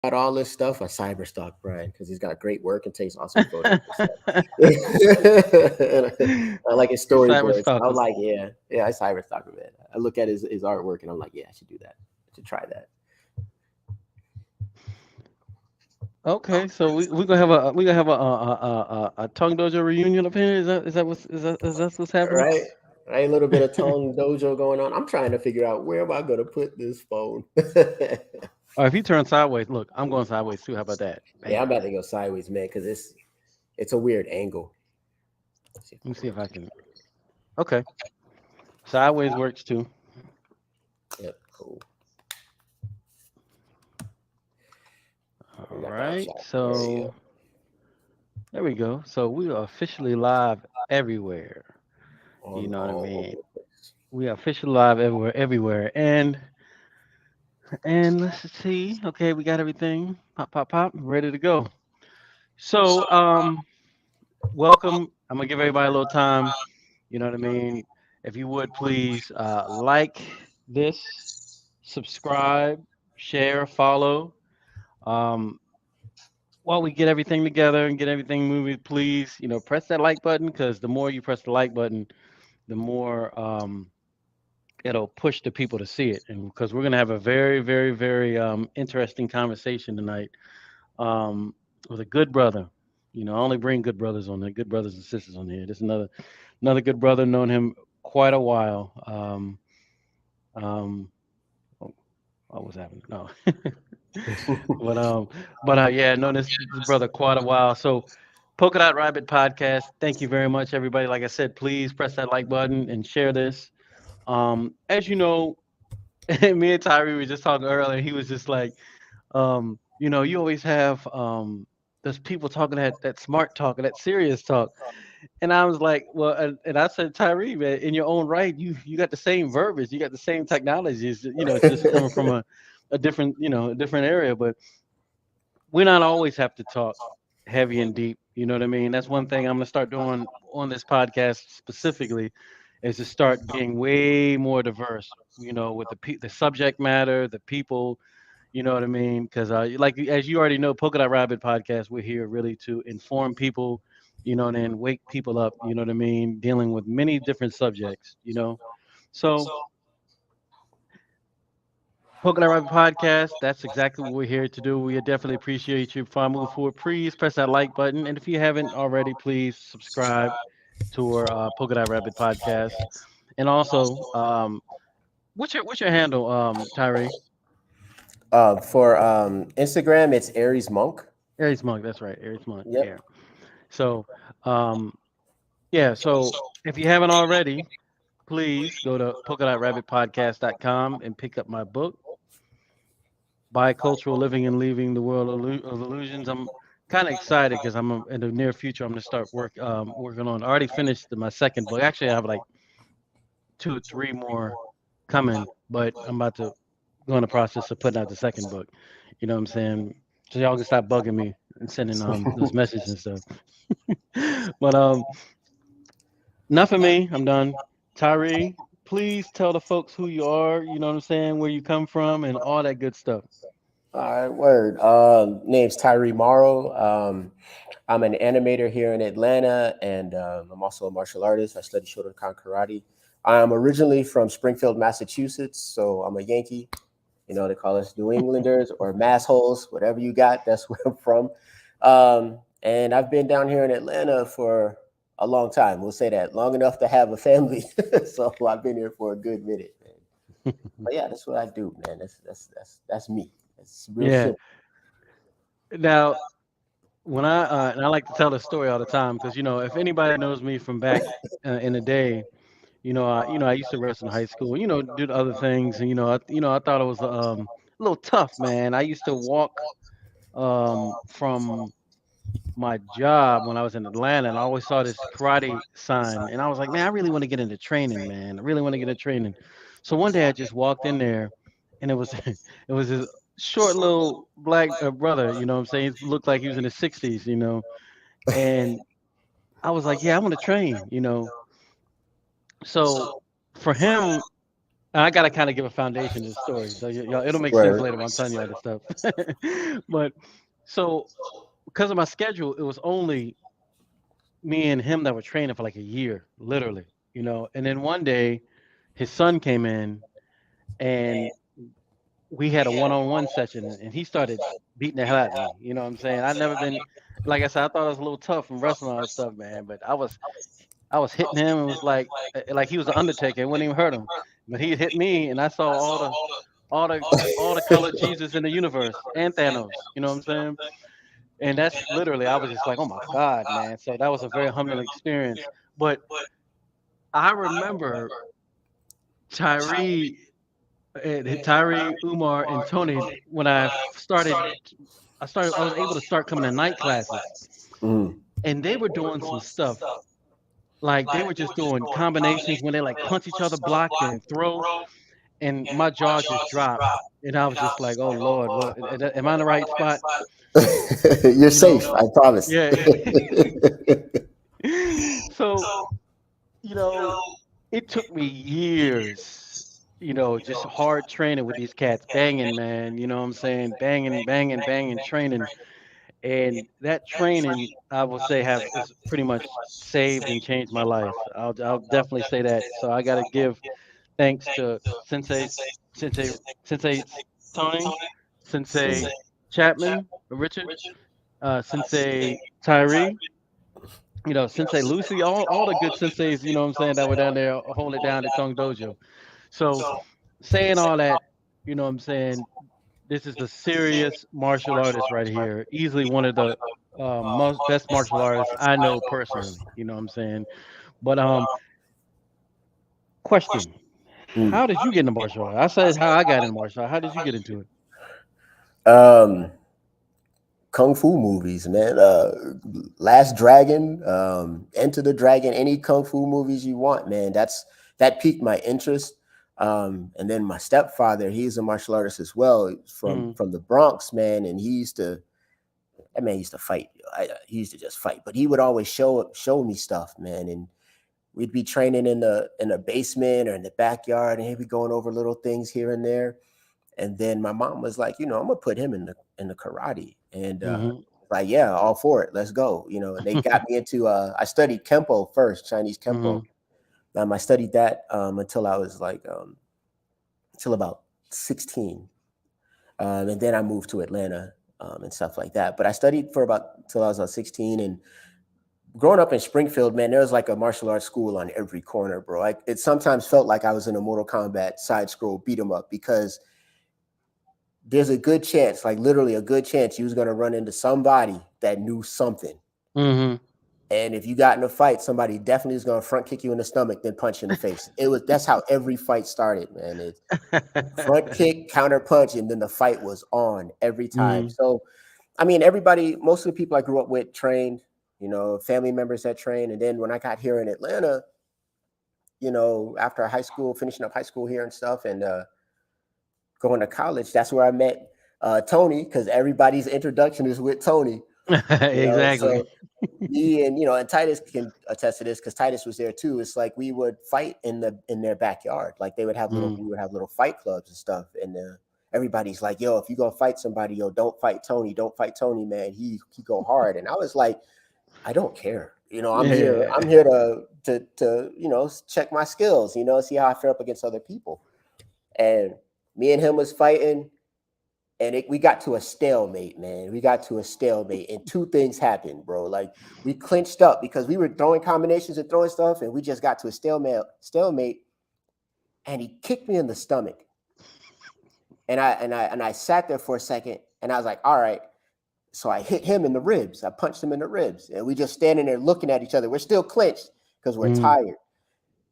got all this stuff. I cyber stalk Brian because he's got great work and takes awesome photos and stuff. I like his Cyber storyboards. I'm stalker. like, yeah, I cyber stalk him, man. I look at his artwork and I'm like, yeah, I should do that. I should try that. Okay, so we gonna have a tongue dojo reunion up here. Is that what's happening? Right? Right, a little bit of tongue dojo going on. I'm trying to figure out where am I gonna put this phone. Or if you turn sideways, look, I'm going sideways too. How about that? Yeah, I'm Bam. about to go sideways, man, because it's a weird angle. Let's see if Let me I can see if make I it. can. Okay, sideways works too. Yep, cool. All We got that right, shot. There you so go. there we go. So we are officially live everywhere. You On know what I all mean? over the place. We are officially live everywhere. And let's see. Okay, we got everything. Pop, pop, pop. Ready to go. So, welcome. I'm gonna give everybody a little time. You know what I mean? If you would please like this, subscribe, share, follow. Um, while we get everything together and get everything moving, please, press that like button because the more you press the like button, the more it'll push the people to see it. And because we're gonna have a very, very, very interesting conversation tonight with a good brother. I only bring good brothers on there, good brothers and sisters on here. There's another good brother, known him quite a while. Um, oh, what was happening? No, yeah, known this brother quite a while. So, Polka Dot Rabbit Podcast. Thank you very much, everybody. Like I said, please press that like button and share this. As you know, me and Tyree were just talking earlier. He was just like, you always have those people talking that smart talk or that serious talk. And I was like, well, and I said, Tyree, man, in your own right, you got the same verbiage, you got the same technologies, it's just coming from a different, a different area. But we not always have to talk heavy and deep. You know what I mean? That's one thing I'm gonna start doing on this podcast specifically, is to start being way more diverse. With the subject matter, the people. You know what I mean? Because like as you already know, Polka Dot Rabbit podcast, we're here really to inform people, and then wake people up. You know what I mean? Dealing with many different subjects. So Polka Dot Rabbit podcast, that's exactly what we're here to do. We definitely appreciate you. Before I move forward, please press that like button, and if you haven't already, please subscribe to our Polka Dot Rabbit podcast. And also, what's your handle, Tyree? For Instagram, it's Aries Monk. Aries Monk. That's right, Aries Monk. Yep. Yeah. So, um, yeah, so if you haven't already, please go to polkadot.rabbitpodcast.com and pick up my book, Bicultural Living and Leaving the World of Illusions. I'm kind of excited because in the near future, I'm going to start working on. I already finished my second book. Actually, I have like two or three more coming, but I'm about to go in the process of putting out the second book. You know what I'm saying? So y'all can stop bugging me and sending those messages and stuff. But enough of me. I'm done. Tyree, please tell the folks who you are, you know what I'm saying, where you come from, and all that good stuff. All right, word. Name's Tyree Morrow. I'm an animator here in Atlanta, and I'm also a martial artist. I study Shotokan karate. I'm originally from Springfield, Massachusetts, so I'm a Yankee. They call us New Englanders or massholes, whatever you got. That's where I'm from. And I've been down here in Atlanta for a long time. We'll say that long enough to have a family. So I've been here for a good minute, man. But yeah, that's what I do, man. That's me. It's real Yeah. simple. Now, when and I like to tell the story all the time because if anybody knows me from back in the day, I used to wrestle in high school, do the other things, and I thought it was a little tough, man. I used to walk from my job when I was in Atlanta, and I always saw this karate sign, and I was like, man, I really want to get into training, man. I really want to get into training. So one day I just walked in there, and it was it was this short little black brother, you know what I'm saying? He looked like he was in his 60s, and I was like, yeah, I want to train. So for him, And I gotta kind of give a foundation to the story, so y'all, it'll make sense Word. later when I'm telling you all this stuff. But so because of my schedule, it was only me and him that were training for like a year, literally, you know. And then one day, his son came in, and we had a one-on-one session, and he started beating the hell out of me. You know what I'm saying? I never been, like I said, I thought I was a little tough from wrestling all that stuff, man. But I was hitting him, and it was like he was an Undertaker. It wouldn't even hurt him, but he hit me, and I saw all the all the color Jesus in the universe and Thanos. You know what I'm saying? And that's literally, I was just like, oh my God, man. So that was a very humbling experience. But I remember Tyree, Tyree, Umar, and Tony when I was able to start coming to night classes, Mm. and they were doing some stuff. Like they were just doing combinations when they like punch each other, block, then throw, and my jaw just dropped. And I was just like, "Oh Lord, what am I in the right spot?" You're You know? safe, I promise. Yeah. So, you know, it took me years, just hard training with these cats, banging, man. You know what I'm saying? Banging, banging, banging, training. And that training, I will say, have is pretty much saved and changed my life. I'll definitely say that. So I got to give thanks to Sensei, Sensei Tony, Sensei Chapman, Richard, Sensei Tyree, Sensei Lucy, all the good senseis, you know what I'm saying, that were down there holding it down at Tong Dojo. So saying all that, you know what I'm saying, this is a serious martial artist right here. Easily one of the most best martial artists I know personally. You know what I'm saying? But question: Mm. how did you get into martial art? I said how I got into martial art. How did you get into it? Um, Kung Fu movies, man. Last Dragon, Enter the Dragon, any Kung Fu movies you want, man. That piqued my interest. And then my stepfather, he's a martial artist as well, Mm, from the Bronx, man, and that man used to fight. He used to just fight, but he would always show me stuff, man, and we'd be training in the basement or in the backyard, and he'd be going over little things here and there. And then my mom was like, I'm gonna put him in the karate, and mm-hmm. like, yeah, all for it, let's go, And they got me into. I studied kempo first, Chinese kempo. Mm-hmm. I studied that until I was like until about 16, and then I moved to Atlanta and stuff like that. But I studied for about till I was 16, and growing up in Springfield, man, there was like a martial arts school on every corner, bro. It sometimes felt like I was in a Mortal Kombat side scroll beat 'em up because there's a good chance, like literally a good chance, you was gonna run into somebody that knew something. Mm-hmm. And if you got in a fight, somebody definitely is gonna front kick you in the stomach, then punch you in the face. That's how every fight started, man. It's front kick, counter punch, and then the fight was on every time. Mm-hmm. So, I mean, everybody, most of the people I grew up with trained, family members that trained. And then when I got here in Atlanta, after high school, finishing up high school here and stuff, and going to college, that's where I met Tony, because everybody's introduction is with Tony. Exactly. So me and Titus can attest to this because Titus was there too. It's like we would fight in their backyard. Like we would have little fight clubs and stuff. And everybody's like, yo, if you gonna fight somebody, yo, don't fight Tony, man. He go hard. And I was like, I don't care. Yeah. I'm here to check my skills, see how I fare up against other people. And me and him was fighting, and we got to a stalemate, man. We got to a stalemate, and two things happened, bro. Like we clinched up because we were throwing combinations and throwing stuff, and we just got to a stalemate. And he kicked me in the stomach, and I sat there for a second, and I was like, all right. So I hit him in the ribs. I punched him in the ribs, and we just standing there looking at each other. We're still clinched because we're Mm. tired.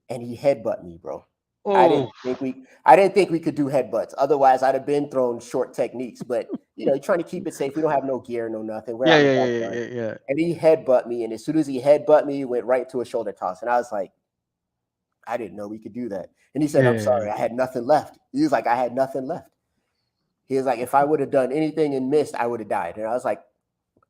And he headbutt me, bro. I Oh. didn't think we could do headbutts. Otherwise, I'd have been thrown short techniques. But you're trying to keep it safe. We don't have no gear, no nothing. We're Yeah, out in yeah, the yeah, yeah, backyard. yeah, yeah. And he headbutt me. And as soon as he headbutt me, he went right to a shoulder toss. And I was like, I didn't know we could do that. And he said, I'm sorry, Yeah. I had nothing left. He was like, I had nothing left. He was like, if I would have done anything and missed, I would have died. And I was like,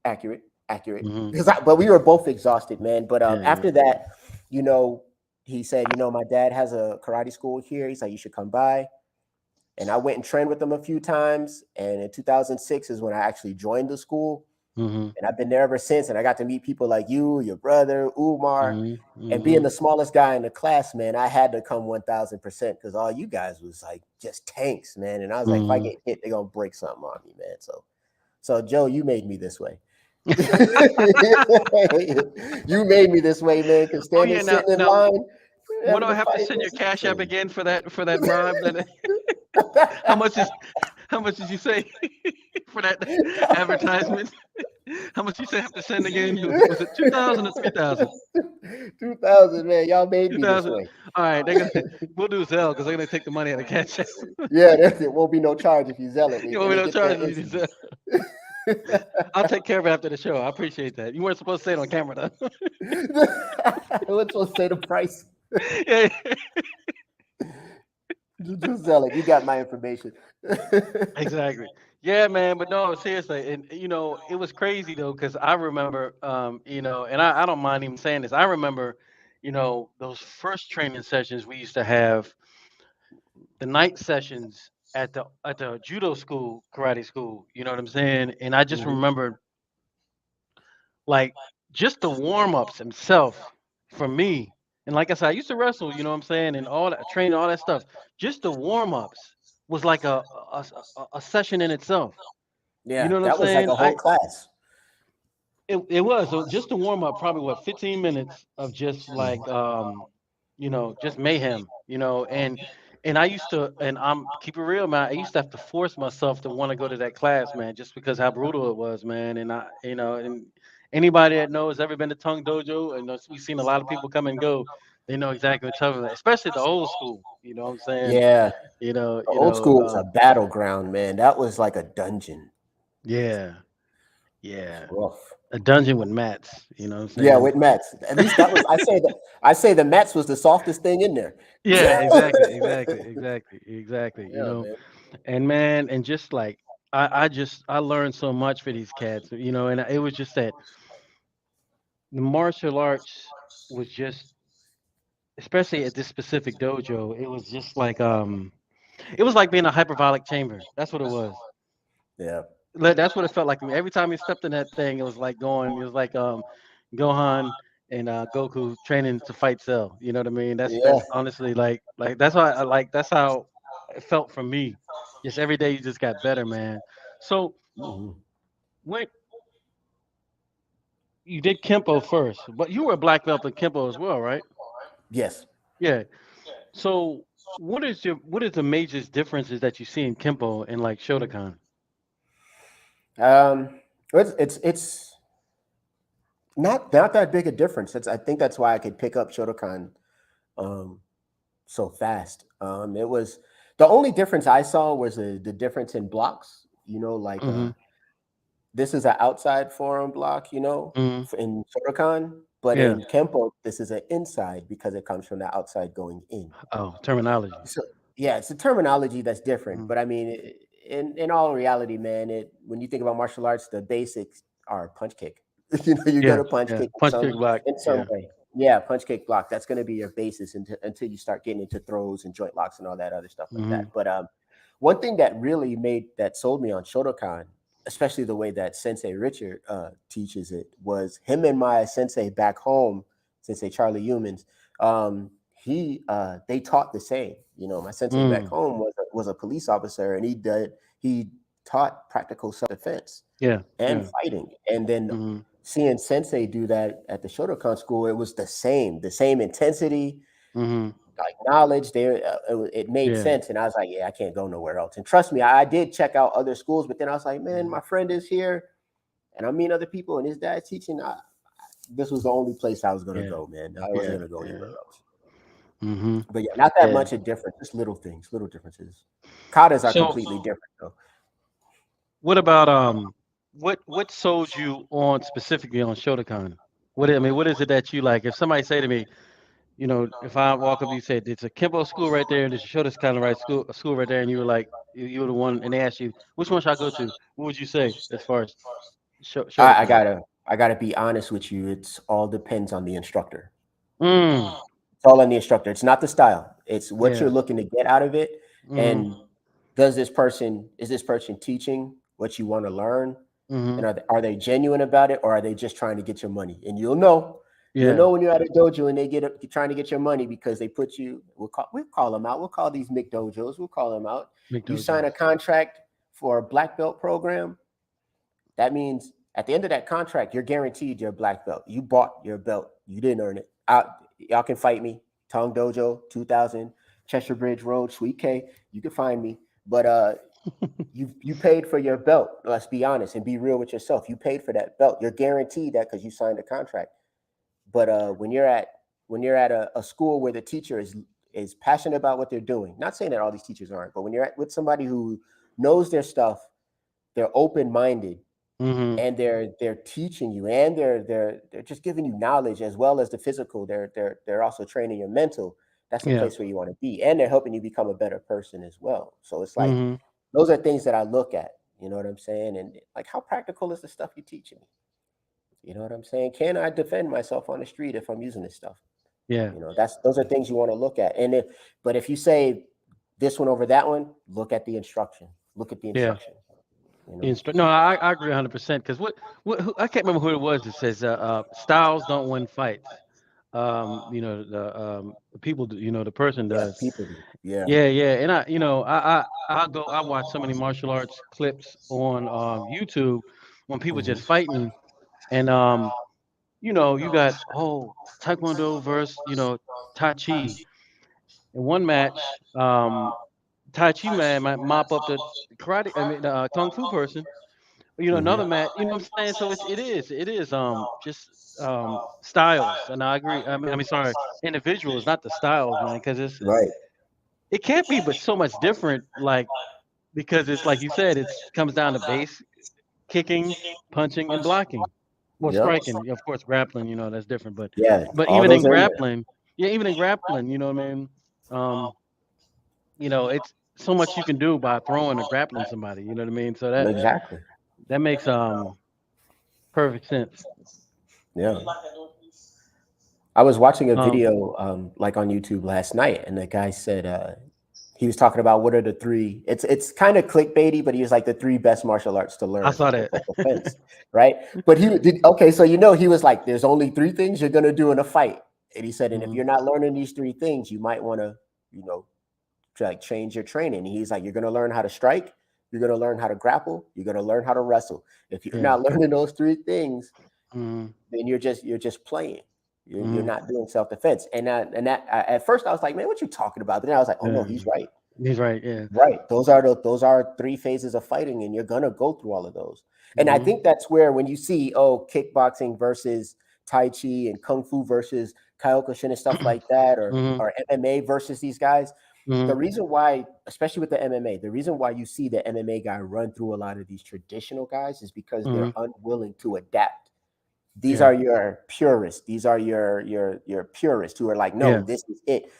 accurate. Mm-hmm. But we were both exhausted, man. But Yeah, yeah. after that, you know, he said, my dad has a karate school here. He's like, you should come by. And I went and trained with him a few times. And in 2006 is when I actually joined the school. Mm-hmm. And I've been there ever since. And I got to meet people like you, your brother, Umar. Mm-hmm. And being the smallest guy in the class, man, I had to come 1000% because all you guys was like just tanks, man. And I was like, if I get hit, they're going to break something on me, man. So Joe, you made me this way. You made me this way, man. Because standing, sitting in line. What do I have to send your Cash App again for that bribe? How much did you say for that advertisement? How much you say I have to send again? Was it 2,000 or 3,000? 2,000, man. Y'all made me this way. All right, we'll do Zelle because they're gonna take the money out of Cash App. Yeah, there won't be no charge if you Zelle it. There won't be no charge if you Zelle. I'll take care of it after the show. I appreciate that. You weren't supposed to say it on camera, though. I wasn't supposed to say the price. Yeah. Just Zelle it. You got my information. Exactly. Yeah, man. But no, seriously, and it was crazy though, because I remember, and I don't mind even saying this. I remember, those first training sessions we used to have, the night sessions at the judo school, karate school. You know what I'm saying? And I just remember, like, just the warm ups himself for me. And like I said, I used to wrestle. You know what I'm saying? And all that training, all that stuff. Just the warm ups was like a session in itself. Yeah, you know what that I'm was saying? like a whole class. It was. So just the warm up, probably 15 minutes of just like just mayhem, and I used to, and I'm keep it real, man. I used to have to force myself to want to go to that class, man, just because how brutal it was, man. And and anybody that knows ever been to Tongue Dojo, and we've seen a lot of people come and go, they know exactly what I'm talking about, especially the old school. You know what I'm saying? Yeah. You know, The old school was a battleground, man. That was like a dungeon. Yeah. Rough. A dungeon with mats. You know what I'm saying? Yeah, with mats. At least that was. I say the mats was the softest thing in there. Yeah, exactly. Yeah, Man. And just like I learned so much for these cats, and it was just that the martial arts was just, especially at this specific dojo, it was just like it was like being a hyperbolic chamber. That's what it was. Yeah. That's what it felt like to me. Every time you stepped in that thing, it was like Gohan and Goku training to fight Cell. You know what I mean? That's honestly like that's why I like that's how it felt for me. Just every day you just got better, man. So when you did Kempo first, but you were a black belt in Kempo as well, right? Yes. Yeah. So what is the major differences that you see in Kempo and like Shotokan? It's not that big a difference. I think that's why I could pick up Shotokan so fast. It was the only difference I saw was the difference in blocks. This is an outside forearm block, in Shotokan, but in Kempo, this is an inside because it comes from the outside going in. Oh, terminology. So yeah, it's a terminology that's different, but I mean, in all reality, man, when you think about martial arts, the basics are punch kick. You go to punch kick in some way. Yeah, punch kick block. That's going to be your basis until you start getting into throws and joint locks and all that other stuff like that. But one thing that really sold me on Shotokan, especially the way that Sensei Richard teaches it, was him and my sensei back home, Sensei Charlie Humans. They taught the same. My sensei back home was a police officer, and he taught practical self-defense and fighting. And then seeing Sensei do that at the Shotokan school, it was the same intensity, like knowledge there. It made sense. And I was like, yeah, I can't go nowhere else. And trust me, I did check out other schools, but then I was like, man, my friend is here and I meet other people and his dad's teaching. This was the only place I was going to go, man. I wasn't going to go anywhere else. But yeah, not that much a difference. Just little things, little differences. Katas are completely different though. What about what sold you on specifically on Shotokan? What is it that you like? If somebody say to me, if I walk up, you say it's a Kempo school right there, and there's a Shotokan school right there, and you were like, you were the one, and they asked you which one should I go to? What would you say as far as Shotokan? I gotta be honest with you. It's all depends on the instructor. It's all on the instructor. It's not the style. It's what you're Yeah. looking to get out of it. Mhm. And is this person teaching what you want to learn? And Mhm. are they genuine about it, or are they just trying to get your money? And you'll Yeah. know when you're at a dojo and they trying to get your money because they put you. We'll call them out. We'll call these McDojos. We'll call them out. You sign a McDojos. contract for a black belt program. That means at the end of that contract, you're guaranteed your black belt. You bought your belt. You didn't earn it. Y'all can fight me. Tongue Dojo, 2000, Cheshire Bridge Road, Sweet K. You can find me. But you paid for your belt. Let's be honest and be real with yourself. You paid for that belt. You're guaranteed that because you signed a contract. But when you're at a school where the teacher is passionate about what they're doing, not saying that all these teachers aren't, but when you're with somebody who knows their stuff, they're open minded, Mhm. and they're teaching you, and they're just giving you knowledge as well as the physical. They're also training your mental. That's the Yeah. place where you want to be, and they're helping you become a better person as well. So it's like Mhm. those are things that I look at. You know what I'm saying? And like, how practical is the stuff you're teaching me? You know what I'm saying? Can I defend myself on the street if I'm using this stuff? Yeah. Those are things you want to look at. But if you say this one over that one, look at the instruction. Look at the Yeah. instruction. You know. No, I agree 100% because I can't remember who it was that says styles don't win fights. The people, the person Yeah, does. people do. Yeah. Yeah, yeah, and I watch so many martial arts clips on YouTube when people Hmm. just fighting, and you got Taekwondo versus Tai Chi in one match. Tai Chi man might mop up the karate, I mean, kung fu person. Another Hmm. match. You know what I'm saying? So it is just styles, and I agree. I mean, sorry, individuals, not the styles, man, because Right. it can't be, but so much different. Like because it's like you said, it comes down to base kicking, punching, and blocking. Well, Yep. striking, of course, grappling. That's different. But Yeah. but All even in those are in there. grappling, yeah, even in grappling, what I mean. Um, it's so much you can do by throwing or grappling somebody. You know what I mean? So Exactly. that makes perfect sense. Yeah. I was watching a Um, video like on YouTube last night, and the guy said he was talking about what are the three. It's kind of clickbaity, but he was like the three best martial arts to I learn saw for that. self-defense, right? But he did okay. So he was like, "There's only three things you're gonna do in a fight," and he said, "And if Mhm. you're not learning these three things, you might want to, you know, like change your training." And he's like, "You're gonna learn how to strike, you're gonna learn how to grapple, you're gonna learn how to wrestle. If you're Yeah. not learning those three things, Mhm. then you're just playing. You're Mhm. not doing self defense." At first I was like, "Man, what you talking about?" But then I was like, "Oh no, Yeah. he's right. He's right. Yeah. Right. Those are three phases of fighting, and you're gonna go through all of those." And I Mhm. think that's where when you see kickboxing versus Tai Chi and Kung Fu versus Kyokushin and stuff like that, or Mhm. or MMA versus these guys, the Mhm. reason why, especially with the MMA, the reason why you see the MMA guy run through a lot of these traditional guys is because they're Mhm. unwilling to adapt. These Yeah. are your purists. These are your purists who are like, no, Yeah. this is it.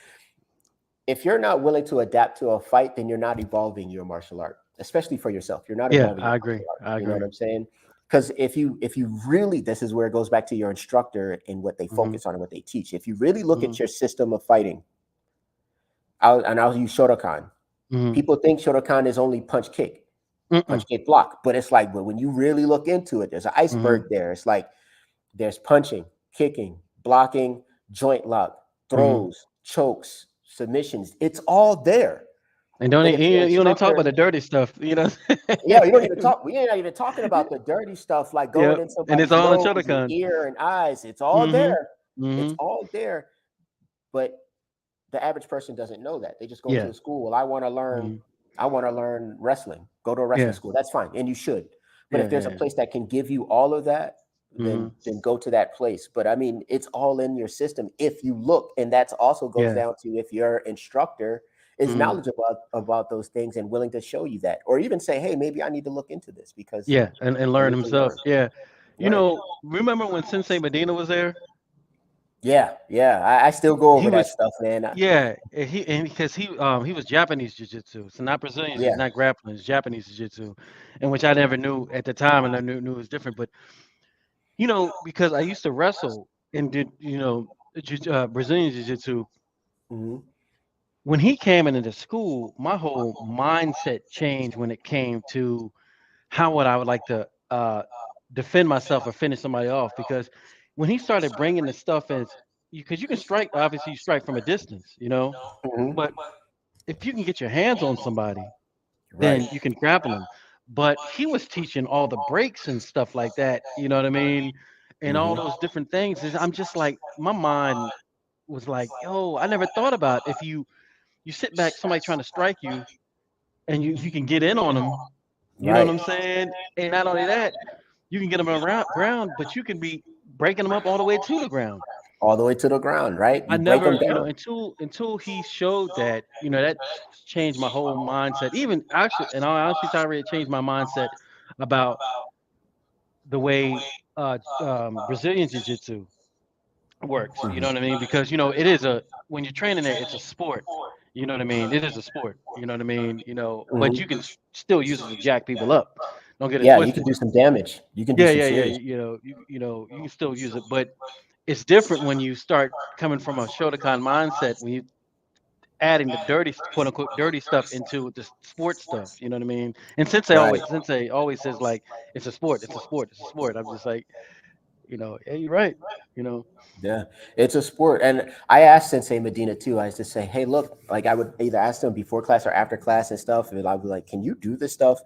If you're not willing to adapt to a fight, then you're not evolving your martial art, especially for yourself. You're not Yeah. evolving I your agree. martial art. I You know what agree. I'm saying? Because if you really, this is where it goes back to your instructor and what they Mhm. focus on and what they teach. If you really look at Mhm. your system of fighting, I'll use Shotokan. Mhm. People think Shotokan is only Mm-mm. punch, kick, block, but it's like, but when you really look into it, there's an iceberg Mhm. there. It's like there's punching, kicking, blocking, joint lock, Mhm. throws, chokes, submissions. It's all there. And don't And if your you don't even talk about instructor, the dirty stuff. yeah, you don't even talk. We ain't not even talking about the dirty stuff like going Yep. in And it's somebody's all in nose and Shotokan. ear and eyes. It's all Mhm. there. It's Mhm. all there. But the average person doesn't know that. They just go to Yeah. a school. Well, Mhm. I want to learn wrestling. Go to a wrestling Yeah. school. That's fine, and you should. But if Yeah. there's a Yeah. place that can give you all of that, then Mhm. go to that place. But I mean, it's all in your system if you look, and that's also goes Yeah. down to if your instructor is Mhm. knowledgeable about those things and willing to show you that, or even say, "Hey, maybe I need to look into this because Yeah. And I learn need to learn." himself. Yeah. Right? Remember when Sensei Medina was there? Yeah, yeah. I still go He over that was stuff, man. Yeah, and because he was Japanese jiu-jitsu, so not Brazilian, Yeah. it's not grappling, it's Japanese jiu-jitsu, and which I never knew at the time, and I knew it was different. But because I used to wrestle and did Brazilian jiu-jitsu, Hmm. when he came into the school, my whole mindset changed when it came to how would I would like to defend myself or finish somebody off. Because when he started bringing the stuff as because you can strike, obviously you strike from a distance, Hmm. but if you can get your hands on somebody, Right. then you can grapple them. But he was teaching all the breaks and stuff like that, you know what I mean? And all Hmm. those different things. I'm just like, my mind was like, yo, I never thought about if you sit back, somebody trying to strike you, and if you can get in on them, you know what Right. I'm saying? And not only that, you can get them around ground, but you can be breaking them up all the way to the ground. All the way to the ground, right? I You break them never, down. until he showed that, that changed my whole mindset. Even actually, and honestly, Tyree, it changed my mindset about the way Brazilian jiu-jitsu works. You know what I mean? Because it is when you're training it, it's a sport. You know what I mean? It is a sport. You know what I mean? But you Hmm. can still use it to jack people up. Don't get it Yeah, you can twisted. do some damage. You can do Yeah, some yeah, yeah. serious. You can still use it, but it's different when you start coming from a Shotokan mindset when you adding the dirty, quote unquote, dirty stuff into the sports stuff. You know what I mean? And Right. Sensei always says like it's a sport, it's a sport, it's a sport. I'm just like, yeah, you're right. You know. Yeah, it's a sport. And I asked Sensei Medina too. I used to say, hey, look, like I would either ask them before class or after class and stuff. And I'd be like, can you do this stuff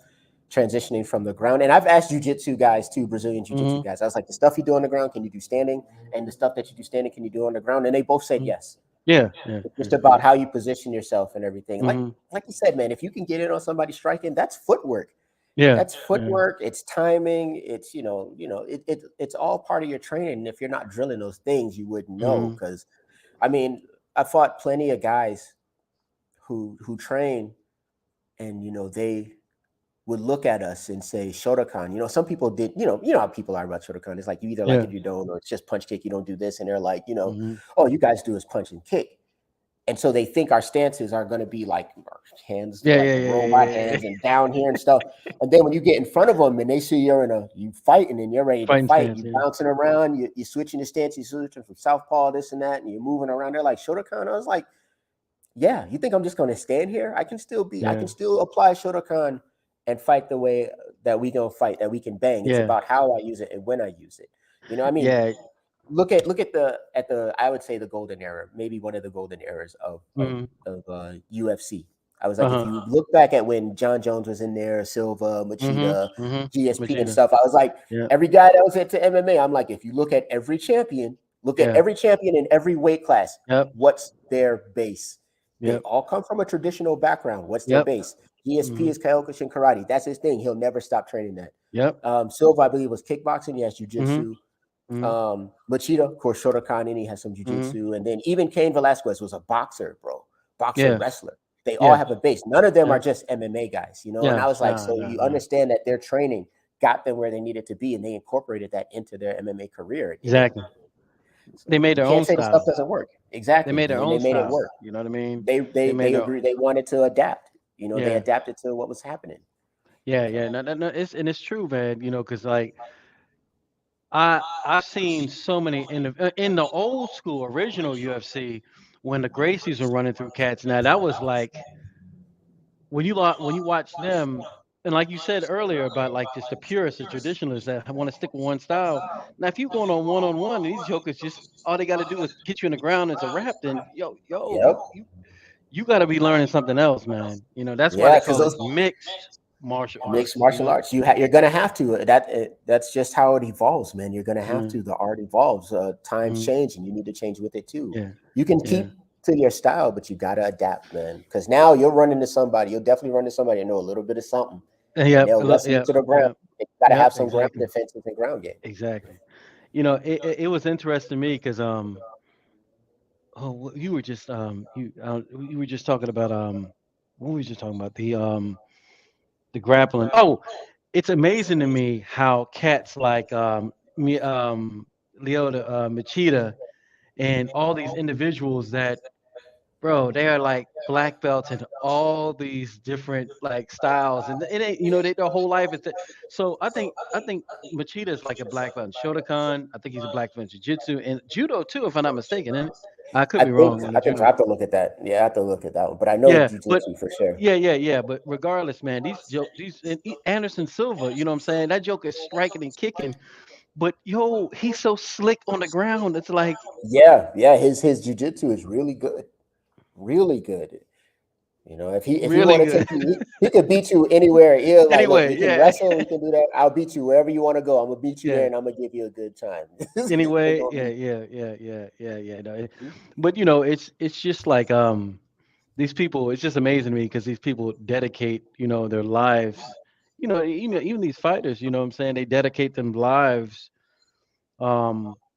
transitioning from the ground? And I've asked jujitsu guys too, Brazilian jiu-jitsu Hmm. guys. I was like, the stuff you do on the ground, can you do standing? And the stuff that you do standing, can you do on the ground? And they both said yes. Yeah, yeah, It's yeah, just about yeah. how you position yourself and everything. Like Hmm. like you said, man, if you can get in on somebody striking, that's footwork. Yeah, That's yeah. footwork. It's timing. It's it's all part of your training. And if you're not drilling those things, you wouldn't know. Hmm. Because I mean, I fought plenty of guys who train, and they would look at us and say Shotokan. Some people did. How people are about Shotokan. It's like you either like Yeah. it, you don't, or it's just punch kick. You don't do this, and they're like, Hmm. oh, you guys do is punch and kick. And so they think our stances are going to be like our hands, Yeah, like yeah, the yeah, robot yeah, yeah. hands and down here and stuff. And then when you get in front of them and they see you fighting and you're ready to Fighting fight, stance. you Yeah, bouncing around, you're switching your stance, you're switching from southpaw, this and that, and you're moving around. They're like, Shotokan? I was like, yeah, you think I'm just going to stand here? I yeah, can still apply Shotokan and fight the way that we going to fight, that we can bang. It's yeah, about how I use it and when I use it. I mean, yeah. look at the I would say the golden era, maybe one of the golden eras Hmm. UFC. I was Uh like, if huh. you look back at when John Jones was in there, Silva, Hmm. Machida, Hmm. GSP and Vegeta. stuff, I was like, Yeah, every guy that was into MMA, I'm like, if you look at yeah. every champion in every weight class, Yep. what's their base? They Yep. all come from a traditional background. What's their Yep. base? GSP Hmm. is Kyokushin karate. That's his thing. He'll never stop training that. Yep. Silva, I believe, was kickboxing. He has Hmm. jujitsu. Hmm. Machida, of course, Shotokan, and he has some Hmm. jujitsu. And then even Cain Velasquez was a boxer, bro. Boxer, Yeah. wrestler. They all Yeah. have a base. None of them are Yep. just MMA guys, And I Yeah. was like, No. so No. you No. understand that their training got them where they needed to be, and they incorporated that into their MMA career. And Exactly. They made you their can't own say the stuff style. doesn't work. They Exactly. made their And they own made it style. work. You know what I mean? They They they made they their agreed. They wanted to adapt. They yeah. adapted to what was happening. Yeah. Yeah. No. No. No. It's true, man. Because like I've seen so many in the old school original UFC when the Gracies were running through cats. Now that was like when you watch them, and like you said earlier about like just the purists, the traditionalists that want to stick with one style. Now, if you're going on one, these jokers just all they got to do is get you in the ground as a rap. Then Yep. you got to be learning something else, man. That's why Yeah, they because call it those mixed martial mixed arts. martial arts, you're gonna have to. That's just how it evolves, man. You're gonna have Mm, to. The art evolves. Times mm, change, and you need to change with it too. yeah, You can yeah, keep to your style, but you gotta adapt, man. Because now you'll run into somebody. You'll definitely run into somebody and know a little bit of something, and yep, they'll wrestle you yep, to the ground. yep, You gotta yep, have some ground exactly, defenses and ground game. exactly. It was interesting to me because you were just you were just talking about what were we just talking about the grappling. Oh, it's amazing to me how cats like me Leota Machida and all these individuals that bro, they are like black belts in all these different like styles, and it ain't, their whole life is that. So I think Machida is like a black belt in Shotokan. I think he's a black belt in Jiu-Jitsu and Judo too, if I'm not mistaken. Isn't it? I could I be think wrong on the I think I Judo. have to look at that. Yeah, I have to look at that one. But I know Yeah, but jujitsu for sure. yeah. But regardless, man, these and Anderson Silva, you know what I'm saying? That joke is striking and kicking, but yo, he's so slick on the ground. It's like Yeah, yeah. His jujitsu is really good, really good. You know, if he really want to good. take you, he could beat you anywhere. Yeah, like, look, Anyway, we can yeah, wrestle, we can do that. I'll beat you wherever you want to go. I'm gonna beat you there, yeah. and I'm gonna give you a good time. They Anyway, gonna yeah, be. yeah. No, but it's just like these people. It's just amazing to me because these people dedicate their lives. Even these fighters. You know what I'm saying? They dedicate them lives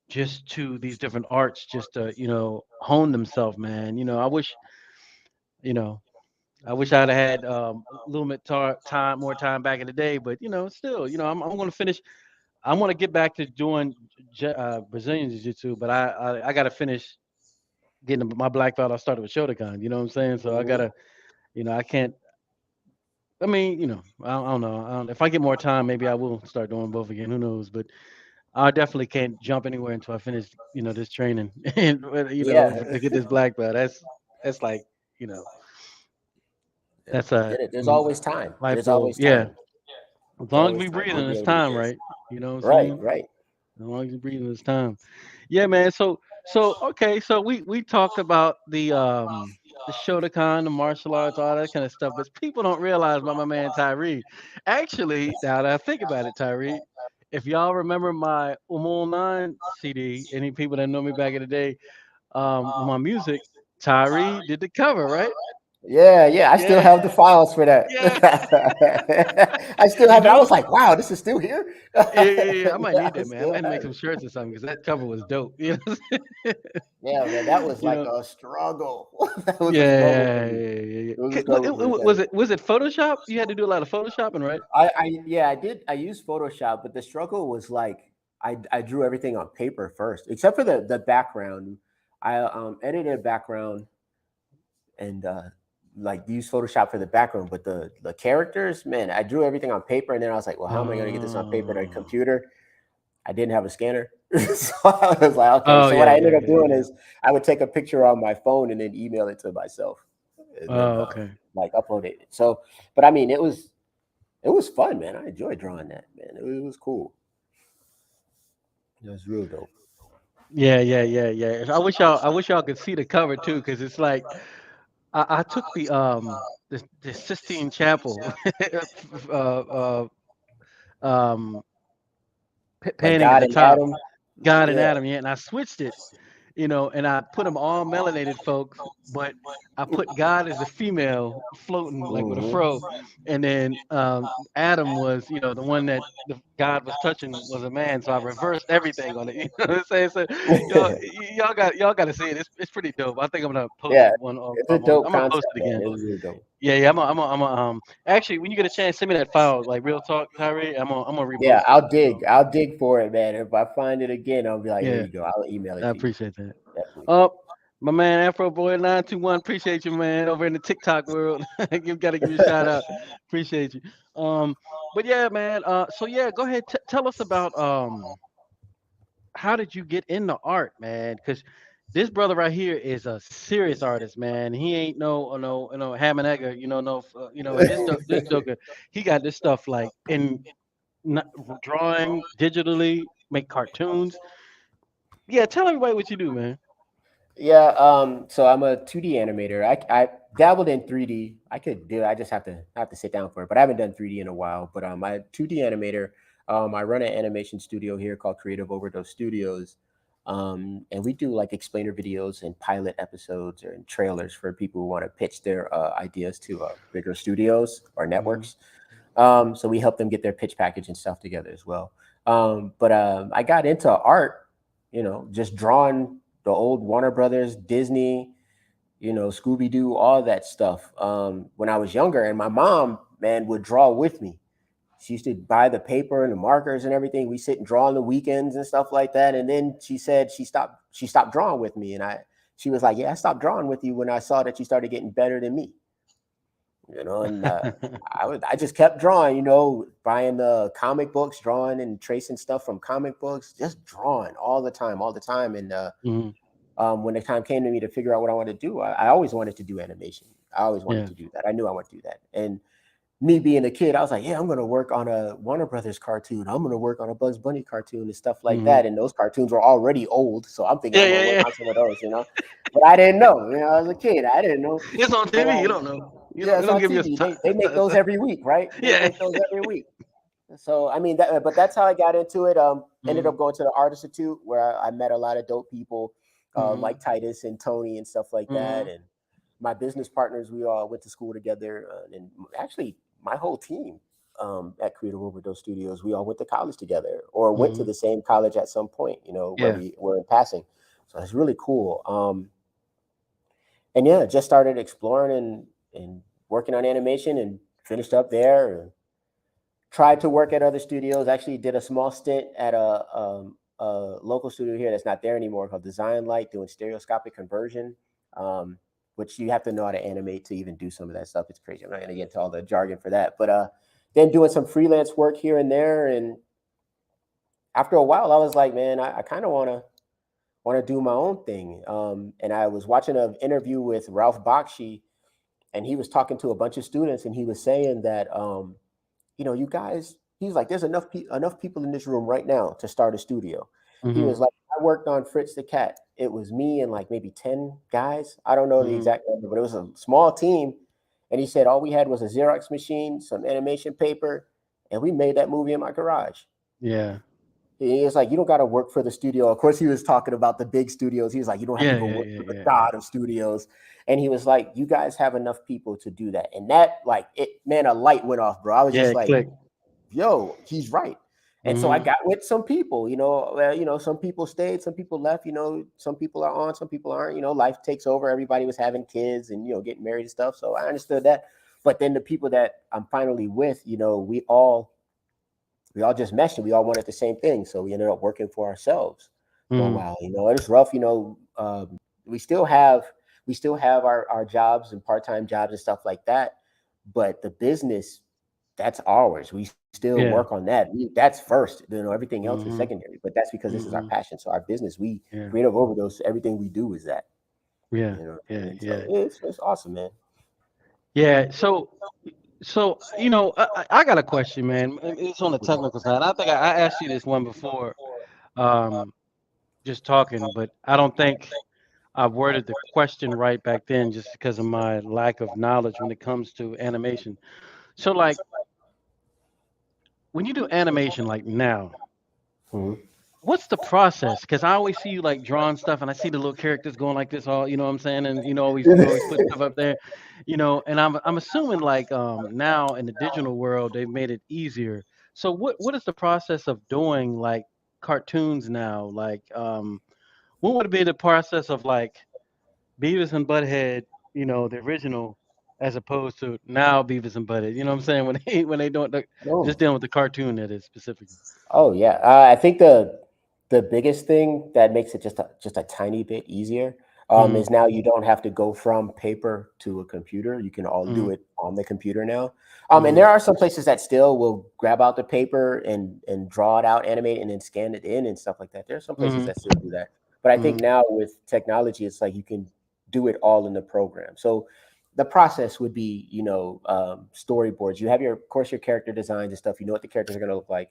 just to these different arts, just to hone themselves, man. You know I wish I'd have had a little bit more time back in the day, but still, I'm going to finish. I want to get back to doing Brazilian Jiu-Jitsu, but I got to finish getting my black belt. I started with Shotokan. You know what I'm saying? So I Mhm. gotta, I can't. I mean, I don't know. If I get more time, maybe I will start doing both again. Who knows? But I definitely can't jump anywhere until I finish, this training, and Yeah, to get this black belt. That's like, you know, yeah. that's a There's always time. life There's goal. always Yeah, time. as There's long as always we time. You'll breathing, be it's able to time, get right? You know what I'm right, saying? right. As long as you're breathing, it's time. Yeah, man. So okay. So we talked about the Shotokan, the martial arts, all that kind of stuff, but people don't realize about my man Tyree. Actually, now that I think about it, Tyree, if y'all remember my Umul Nine CD, any people that know me back in the day, with my music, Tyree did the cover, right? Yeah, yeah. I still Yeah, have the files for that. yeah. I still You have it. I do? was like, wow, this is still here. Yeah. I might Yeah, need I that, man. I might still have to make have some it. shirts or something because that cover was dope. Yeah, man, that was You like know. a struggle. That was a struggle for me. Yeah. It was a struggle for me. Was it Photoshop? You had to do a lot of photoshopping, right? Yeah, I did. I used Photoshop, but the struggle was like I drew everything on paper first, except for the background. I edited a background and like use Photoshop for the background, but the characters, man, I drew everything on paper, and then I was like, well, how am I going to get this on paper to a Oh. computer? I didn't have a scanner, so I was like, okay. Oh So what yeah, I yeah, ended up yeah, doing yeah. is I would take a picture on my phone and then email it to myself, and then Oh, okay. like upload it. So, but I mean, it was fun, man. I enjoyed drawing that, man. It was cool. It was real dope. Yeah. I wish y'all could see the cover too, because it's like I took the Sistine Chapel um Like painting at God the and top, Adam. God and Yeah. Adam, yeah, and I switched it, and I put them all melanated folks, but I put God as the female floating like with a Hmm. fro, and then Adam was, the one that the God was touching was a man, so I reversed everything on it. You know what I'm saying? So y'all got to see it. It's pretty dope. I think I'm gonna post Yeah, it one it's a I'm dope gonna post concept, it man. again. It was real dope. Yeah. Actually, when you get a chance, send me that file, like real talk, Tyree. I'm gonna Yeah, repost it. I'll dig. I'll dig for it, man. If I find it again, I'll be like, here Yeah, you go. I'll email it I to you. appreciate that. Definitely. Uh, my man Afro Boy 921, appreciate you, man, over in the TikTok world. You gotta give you a shout out. Appreciate you. Um, but yeah, man. So yeah, go ahead. Tell us about how did you get into art, man? Because this brother right here is a serious artist, man. He ain't no ham and egger, no, and this joker, he got this stuff like in drawing digitally, make cartoons. Yeah, tell everybody what you do, man. Yeah, so I'm a 2D animator. I dabbled in 3D. I could do it. I just have to sit down for it. But I haven't done 3D in a while. But I'm a 2D animator. I run an animation studio here called Creative Overdose Studios. And we do like explainer videos and pilot episodes or trailers for people who want to pitch their ideas to bigger studios or Hmm. networks. So we help them get their pitch package and stuff together as well. But I got into art, just drawing the old Warner Brothers, Disney, Scooby Doo, all that stuff. When I was younger, and my mom, man, would draw with me. She used to buy the paper and the markers and everything. We sit and draw on the weekends and stuff like that. And then she said she stopped drawing with me, and she was like, yeah, I stopped drawing with you when I saw that you started getting better than me. And I just kept drawing, buying the comic books, drawing and tracing stuff from comic books, just drawing all the time. And Mhm. when the time came to me to figure out what I wanted to do, I always wanted to do animation. I always wanted Yeah. to do that. I knew I wanted to do that. And me being a kid, I was like, yeah, I'm going to work on a Warner Brothers cartoon. I'm going to work on a Bugs Bunny cartoon and stuff like Mhm. that. And those cartoons were already old. So I'm thinking Yeah, I'm going yeah, to work yeah. on some of those. But I didn't know, I was a kid. I didn't know. It's on But TV. You don't know. You yeah, don't. It it's don't on give you a TV. time. They make those every week, right? They Yeah. make those every week. So I mean, but that's how I got into it. Ended Mhm. up going to the Art Institute where I met a lot of dope people, Mhm. like Titus and Tony and stuff like that. Mhm. And my business partners, we all went to school together. And actually, my whole team at Creative Overdose Studios, we all went to college together or went to Mhm. the same college at some point. Where Yeah. we were in passing. So it's really cool. And yeah, just started exploring and working on animation and finished up there. And tried to work at other studios. Actually, did a small stint at a local studio here that's not there anymore called Design Light, doing stereoscopic conversion, um, which you have to know how to animate to even do some of that stuff. It's crazy. I'm not going to get into all the jargon for that, but then doing some freelance work here and there. And after a while, I was like, man, I kind of want to do my own thing. And I was watching an interview with Ralph Bakshi, and he was talking to a bunch of students, and he was saying that you guys, he's like, there's enough people in this room right now to start a studio. He Mhm. was like, I worked on Fritz the Cat. It was me and like maybe 10 guys. I don't know the Mhm. exact number, but it was a small team. And he said, all we had was a Xerox machine, some animation paper, and we made that movie in my garage. Yeah. He was like, you don't got to work for the studio. Of course, he was talking about the big studios. He was like, you don't have to Yeah. go Yeah. work Yeah. for the Yeah. god of studios. And he was like, you guys have enough people to do that. And that, like, it, man, a light went off, bro. I was Yeah. just like, Click. yo, he's right. And so I Mhm. got with some people, some people stayed, some people left, some people are on, some people aren't, life takes over. Everybody was having kids and, getting married and stuff. So I understood that. But then the people that I'm finally with, we all just meshed and we all wanted the same thing. So we ended up working for ourselves for a Mhm. while. It's rough, we still have our jobs and part-time jobs and stuff like that. But the business, that's ours. We still work Yeah. on that. That's first. Everything else is Mhm. secondary. But that's because this is our Mhm. passion. So our business, we Yeah. Creative Overdose, everything we do is that. Yeah. You know what I Yeah. mean? So Yeah. it's awesome, man. Yeah. So I got a question, man. It's on the technical side. I think I asked you this one before, um, just talking, but I don't think I worded the question right back then, just because of my lack of knowledge when it comes to animation. So, like, when you do animation, like now, Mhm. what's the process? Because I always see you like drawing stuff, and I see the little characters going like this, all you know what I'm saying, and always you always put stuff up there, and I'm assuming like now in the digital world they've made it easier. So what is the process of doing like cartoons now? Like what would be the process of like Beavis and Butthead, the original, as opposed to now Beavis and Butthead? You know what I'm saying, when they don't just Oh. dealing with the cartoon that is specifically. Oh yeah, I think the biggest thing that makes it just a tiny bit easier Mm-hmm. is now you don't have to go from paper to a computer. You can all Mm-hmm. do it on the computer now. And Mm-hmm. there are some places that still will grab out the paper and draw it out, animate it, and then scan it in and stuff like that. There are some places Mm-hmm. that still do that, but I think Mm-hmm. now with technology, it's like you can do it all in the program. So the process would be, storyboards. You have of course, your character designs and stuff. You know what the characters are going to look like,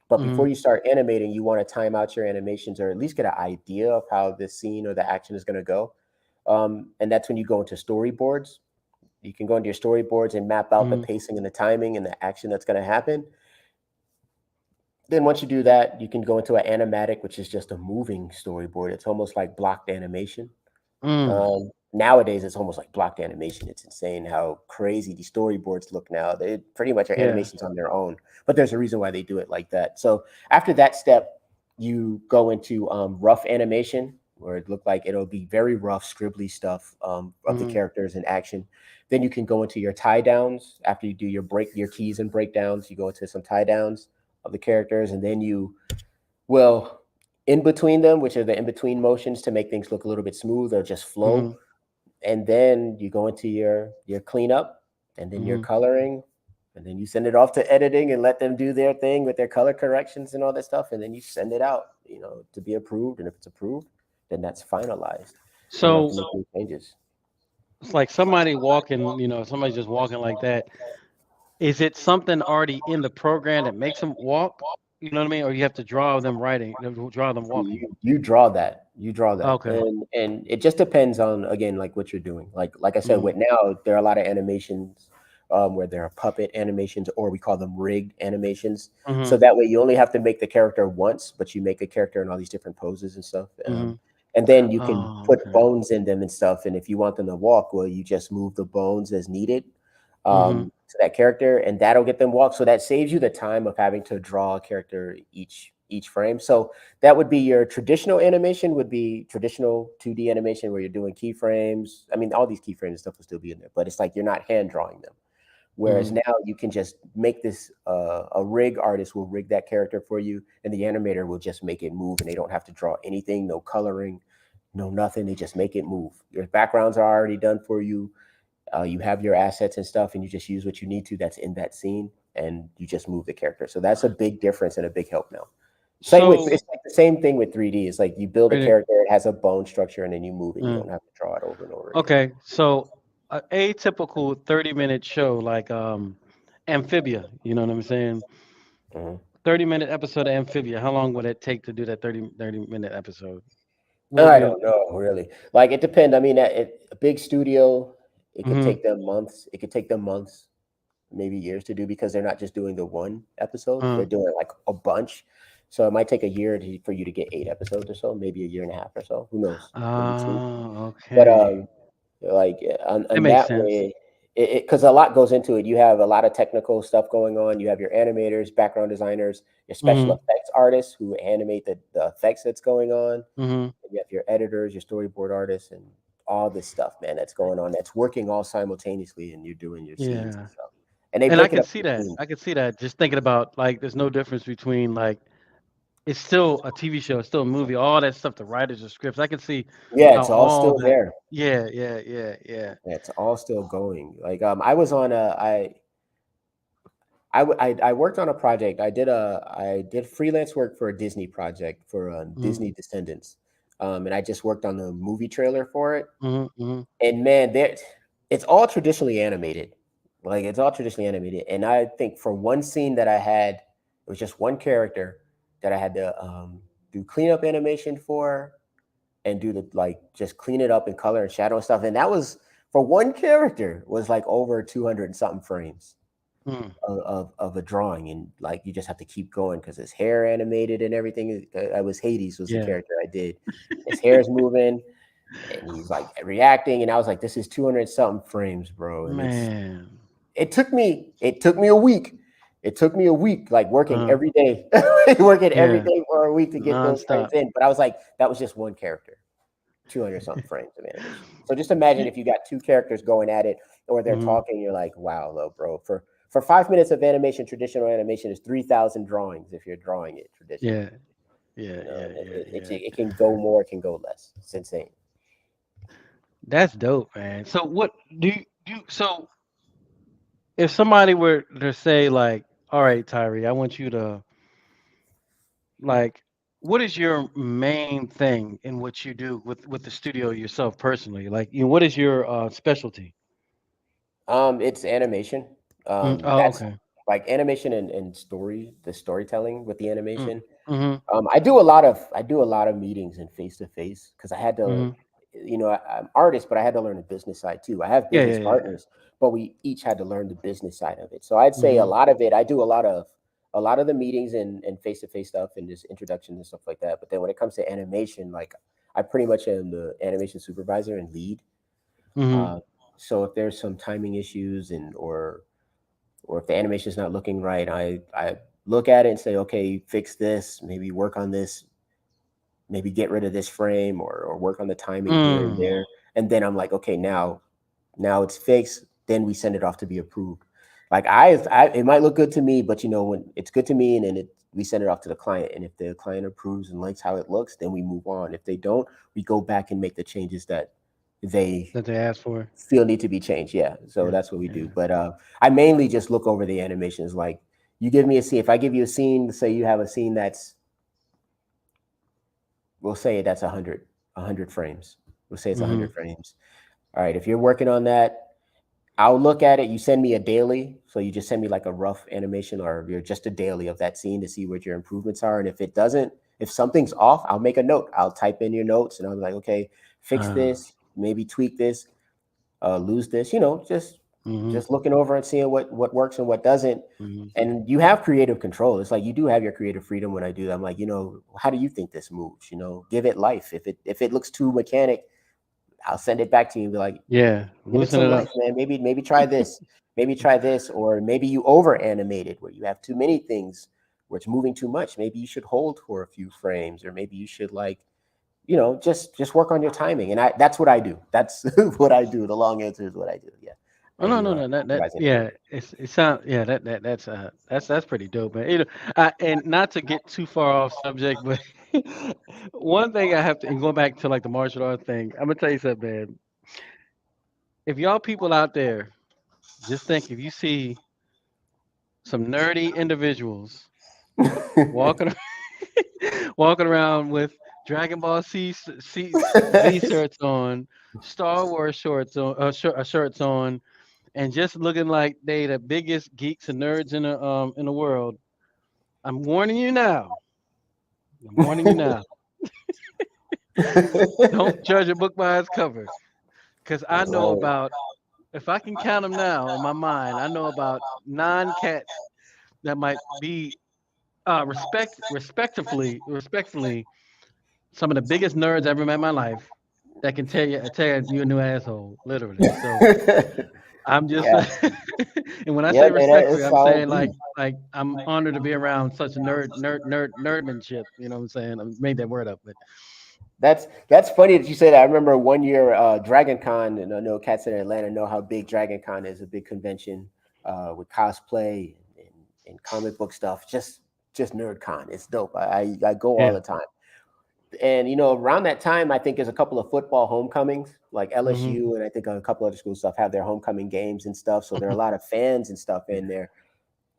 but before Mm-hmm. you start animating, you want to time out your animations or at least get an idea of how the scene or the action is going to go. And that's when you go into storyboards. You can go into your storyboards and map out the Mm-hmm. pacing and the timing and the action that's going to happen. Then once you do that, you can go into an animatic, which is just a moving storyboard. It's almost like blocked animation. Mm. Nowadays, it's almost like blocked animation. It's insane how crazy these storyboards look now. They pretty much are Yeah. animations on their own, but there's a reason why they do it like that. So after that step, you go into rough animation, where it look like it'll be very rough, scribbly stuff of the Mm-hmm. characters in action. Then you can go into your tie downs. After you do your keys and breakdowns, you go into some tie downs of the characters, and then you will in between them, which are the in between motions to make things look a little bit smooth or just flow. Mhm. And then you go into your cleanup, and then your Mhm. coloring, and then you send it off to editing and let them do their thing with their color corrections and all that stuff, and then you send it out, to be approved. And if it's approved, then that's finalized. You don't have to So make any changes. it's like somebody walking, somebody just walking like that. Is it something already in the program that makes them walk? You know what I mean? Or you have to draw them writing, draw them walking. You draw that. You draw that. Okay. And it just depends on, again, like what you're doing. Like I said, Mhm. with now there are a lot of animations, where there are puppet animations, or we call them rigged animations. So Mhm. that way you only have to make the character once, but you make a character in all these different poses and stuff. Mhm. And then you can Oh, put okay. bones in them and stuff. And if you want them to walk, well, you just move the bones as needed, Mhm. to that character, and that'll get them walk. So that saves you the time of having to draw a character each frame. So that would be your traditional animation, would be traditional 2D animation where you're doing keyframes. I mean, all these keyframes and stuff will still be in there, but it's like you're not hand drawing them. Whereas Mhm. now you can just make this, a rig artist will rig that character for you, and the animator will just make it move, and they don't have to draw anything, no coloring, no nothing. They just make it move. Your backgrounds are already done for you. You have your assets and stuff, and you just use what you need to that's in that scene, and you just move the character. So that's a big difference and a big help now. Same with So, it's like the same thing with 3D. It's like you build a really- character, it has a bone structure, and then you move it. You mm, don't have to draw it over and over again. okay. So, a atypical 30-minute show like Amphibia, you know what I'm saying? Mhm. 30-minute episode of Amphibia. How long would it take to do that 30-minute episode? What would I be a don't know, really. Like it depends. I mean, a big studio, it could mhm. take them months. It could take them months, maybe years to do, because they're not just doing the one episode. Uh, They're doing like a bunch. So it might take a year for you to get 8 episodes or so, maybe a year and a half or so. Who knows? Maybe two. But okay. like That on makes that sense. way, it because a lot goes into it. You have a lot of technical stuff going on. You have your animators, background designers, your special Mhm. effects artists who animate the effects that's going on. Mhm. You have your editors, your storyboard artists, and all this stuff, man, that's going on. That's working all simultaneously, and you're doing your scenes and Yeah. stuff. And they And I break it can up see into that. scenes. I can see that. Just thinking about like there's no difference between like it's still a TV show, it's still a movie, all that stuff, the writers, the scripts. I can see Yeah, how it's all all still that. there. Yeah, yeah, yeah, yeah. Yeah, it's all still going. Like I was on a I worked on a project. I did freelance work for a Disney project for Mhm. Disney Descendants, and I just worked on the movie trailer for it. Mhm. Mhm. And man, there, it's all traditionally animated. Like it's all traditionally animated. And I think for one scene that I had, it was just one character that I had to do cleanup animation for, and do the like just clean it up in color and shadow and stuff. And that was for one character was like over 200 and something frames Mhm. of a drawing, and like you just have to keep going because his hair animated and everything. I was Hades was the Yeah. character I did. His hair is moving and he's like reacting, and I was like, this is 200 something frames, bro. And Man. it took me a week. It took me a week, like working Uh, every day, working every yeah. day for a week to get those frames Nonstop. in. But I was like, that was just one character, 200 something frames of animation. So just imagine if you got two characters going at it, or they're Mhm. talking, you're like, wow, though, bro. For 5 minutes of animation, traditional animation is 3,000 drawings if you're drawing it traditionally. Yeah. Yeah, yeah, And yeah, yeah. it can go more, it can go less. It's insane. That's dope, man. So what so if somebody were to say like, all right, Tyree, I want you to like what is your main thing in what you do with the studio yourself personally? Like, what is your specialty? It's animation. Oh, That's okay. like animation and the storytelling with the Mm, animation. mm-hmm. I do a lot of meetings and face to face because I had to, Mm-hmm. I'm artist, but I had to learn the business side too. I have Yeah, business yeah, yeah. partners, but we each had to learn the business side of it. So I'd say a Mm-hmm. lot of it, I do a lot of the meetings and face to face stuff and just introductions and stuff like that. But then when it comes to animation, like I pretty much am the animation supervisor and lead. Mm-hmm. Uh, so if there's some timing issues or if the animation is not looking right, I look at it and say, okay, fix this, maybe work on this, maybe get rid of this frame or work on the timing here and Mm. there. And then I'm like, okay, now it's fixed. Then we send it off to be approved. Like it might look good to me, but when it's good to me and then we send it off to the client, and if the client approves and likes how it looks, then we move on. If they don't, we go back and make the changes that they That they asked for. feel need to be changed. Yeah, so Yeah, that's what we yeah. do. But I mainly just look over the animations. Like, you give me a scene. If I give you a scene, say you have a scene that's, we'll say that's 100 frames. We'll say it's Mm-hmm. 100 frames. All right, if you're working on that, I'll look at it. You send me a daily, so you just send me like a rough animation, or you're just a daily of that scene to see what your improvements are. And if it doesn't, if something's off, I'll make a note. I'll type in your notes, and I'm like, okay, fix this, maybe tweak this, lose this. Mm-hmm. Just looking over and seeing what works and what doesn't. Mm-hmm. And you have creative control. It's like you do have your creative freedom when I do that. I'm like, how do you think this moves? Give it life. If it looks too mechanic, I'll send it back to you and be like, Yeah, give it loosen some it up. life, man. Maybe try this. Maybe try this. Or maybe you over animated where you have too many things where it's moving too much. Maybe you should hold for a few frames, or maybe you should just work on your timing. And that's what I do. That's what I do. The long answer is what I do. Yeah. Oh I no, do no, no, that supervise yeah, animation. it sounds yeah, that's pretty dope, man. And not to get too far off subject, but one thing I have to, and going back to like the martial art thing, I'm gonna tell you something, man. If y'all people out there just think, if you see some nerdy individuals walking walking around with Dragon Ball Z shirts on, Star Wars shorts on, shirts on, and just looking like they the biggest geeks and nerds in the world. I'm warning you now. I'm warning you now. Don't judge a book by its cover, because I know Right. about, if I can count them now in my mind, I know about 9 cats that might be respectfully some of the biggest nerds I ever met in my life, that can tell you a new asshole, literally. So I'm just Yeah. and when I Yeah, say man, respectfully, it's I'm all saying good. like I'm honored to be around such a nerdmanship. You know what I'm saying? I made that word up, but That's funny that you say that. I remember one year, Dragon Con, and I know cats in Atlanta know how big Dragon Con is, a big convention with cosplay and comic book stuff. Just nerd con. It's dope. I go all yeah. the time. And around that time, I think there's a couple of football homecomings, like Hmm. LSU, and I think a couple other schools stuff have their homecoming games and stuff. So there are a lot of fans and stuff in Yeah. there.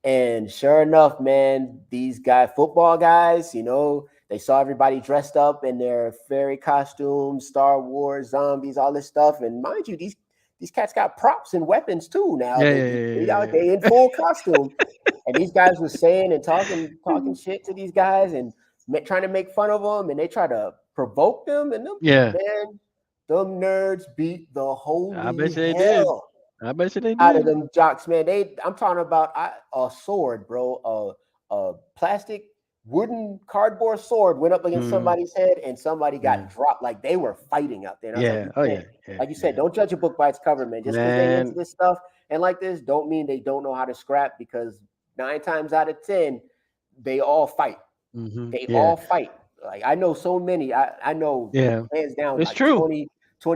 And sure enough, man, these football guys, they saw everybody dressed up in their fairy costumes, Star Wars, zombies, all this stuff. And mind you, these cats got props and weapons too. Now Yeah, they yeah, they, yeah, they yeah, out yeah. they in full costume, and these guys were saying and talking shit to these guys and trying to make fun of them, and they try to provoke them. And them, Yeah. man, them nerds beat the I holy bet you they did. hell I bet you they out of did. them jocks, man. I'm talking about a sword, bro. A plastic, wooden, cardboard sword went up against Hmm. somebody's head, and somebody Yeah. got dropped. Like they were fighting out there. And I was like, Yeah. you Oh can't, yeah. Yeah. like you said, Yeah. don't judge a book by its cover, man. Just because they into Man. this stuff and like this, don't mean they don't know how to scrap. Because 9 times out of 10, they all fight. Hmm. They Yeah. all fight. Like I know so many. I know Yeah. hands down It's like true. 20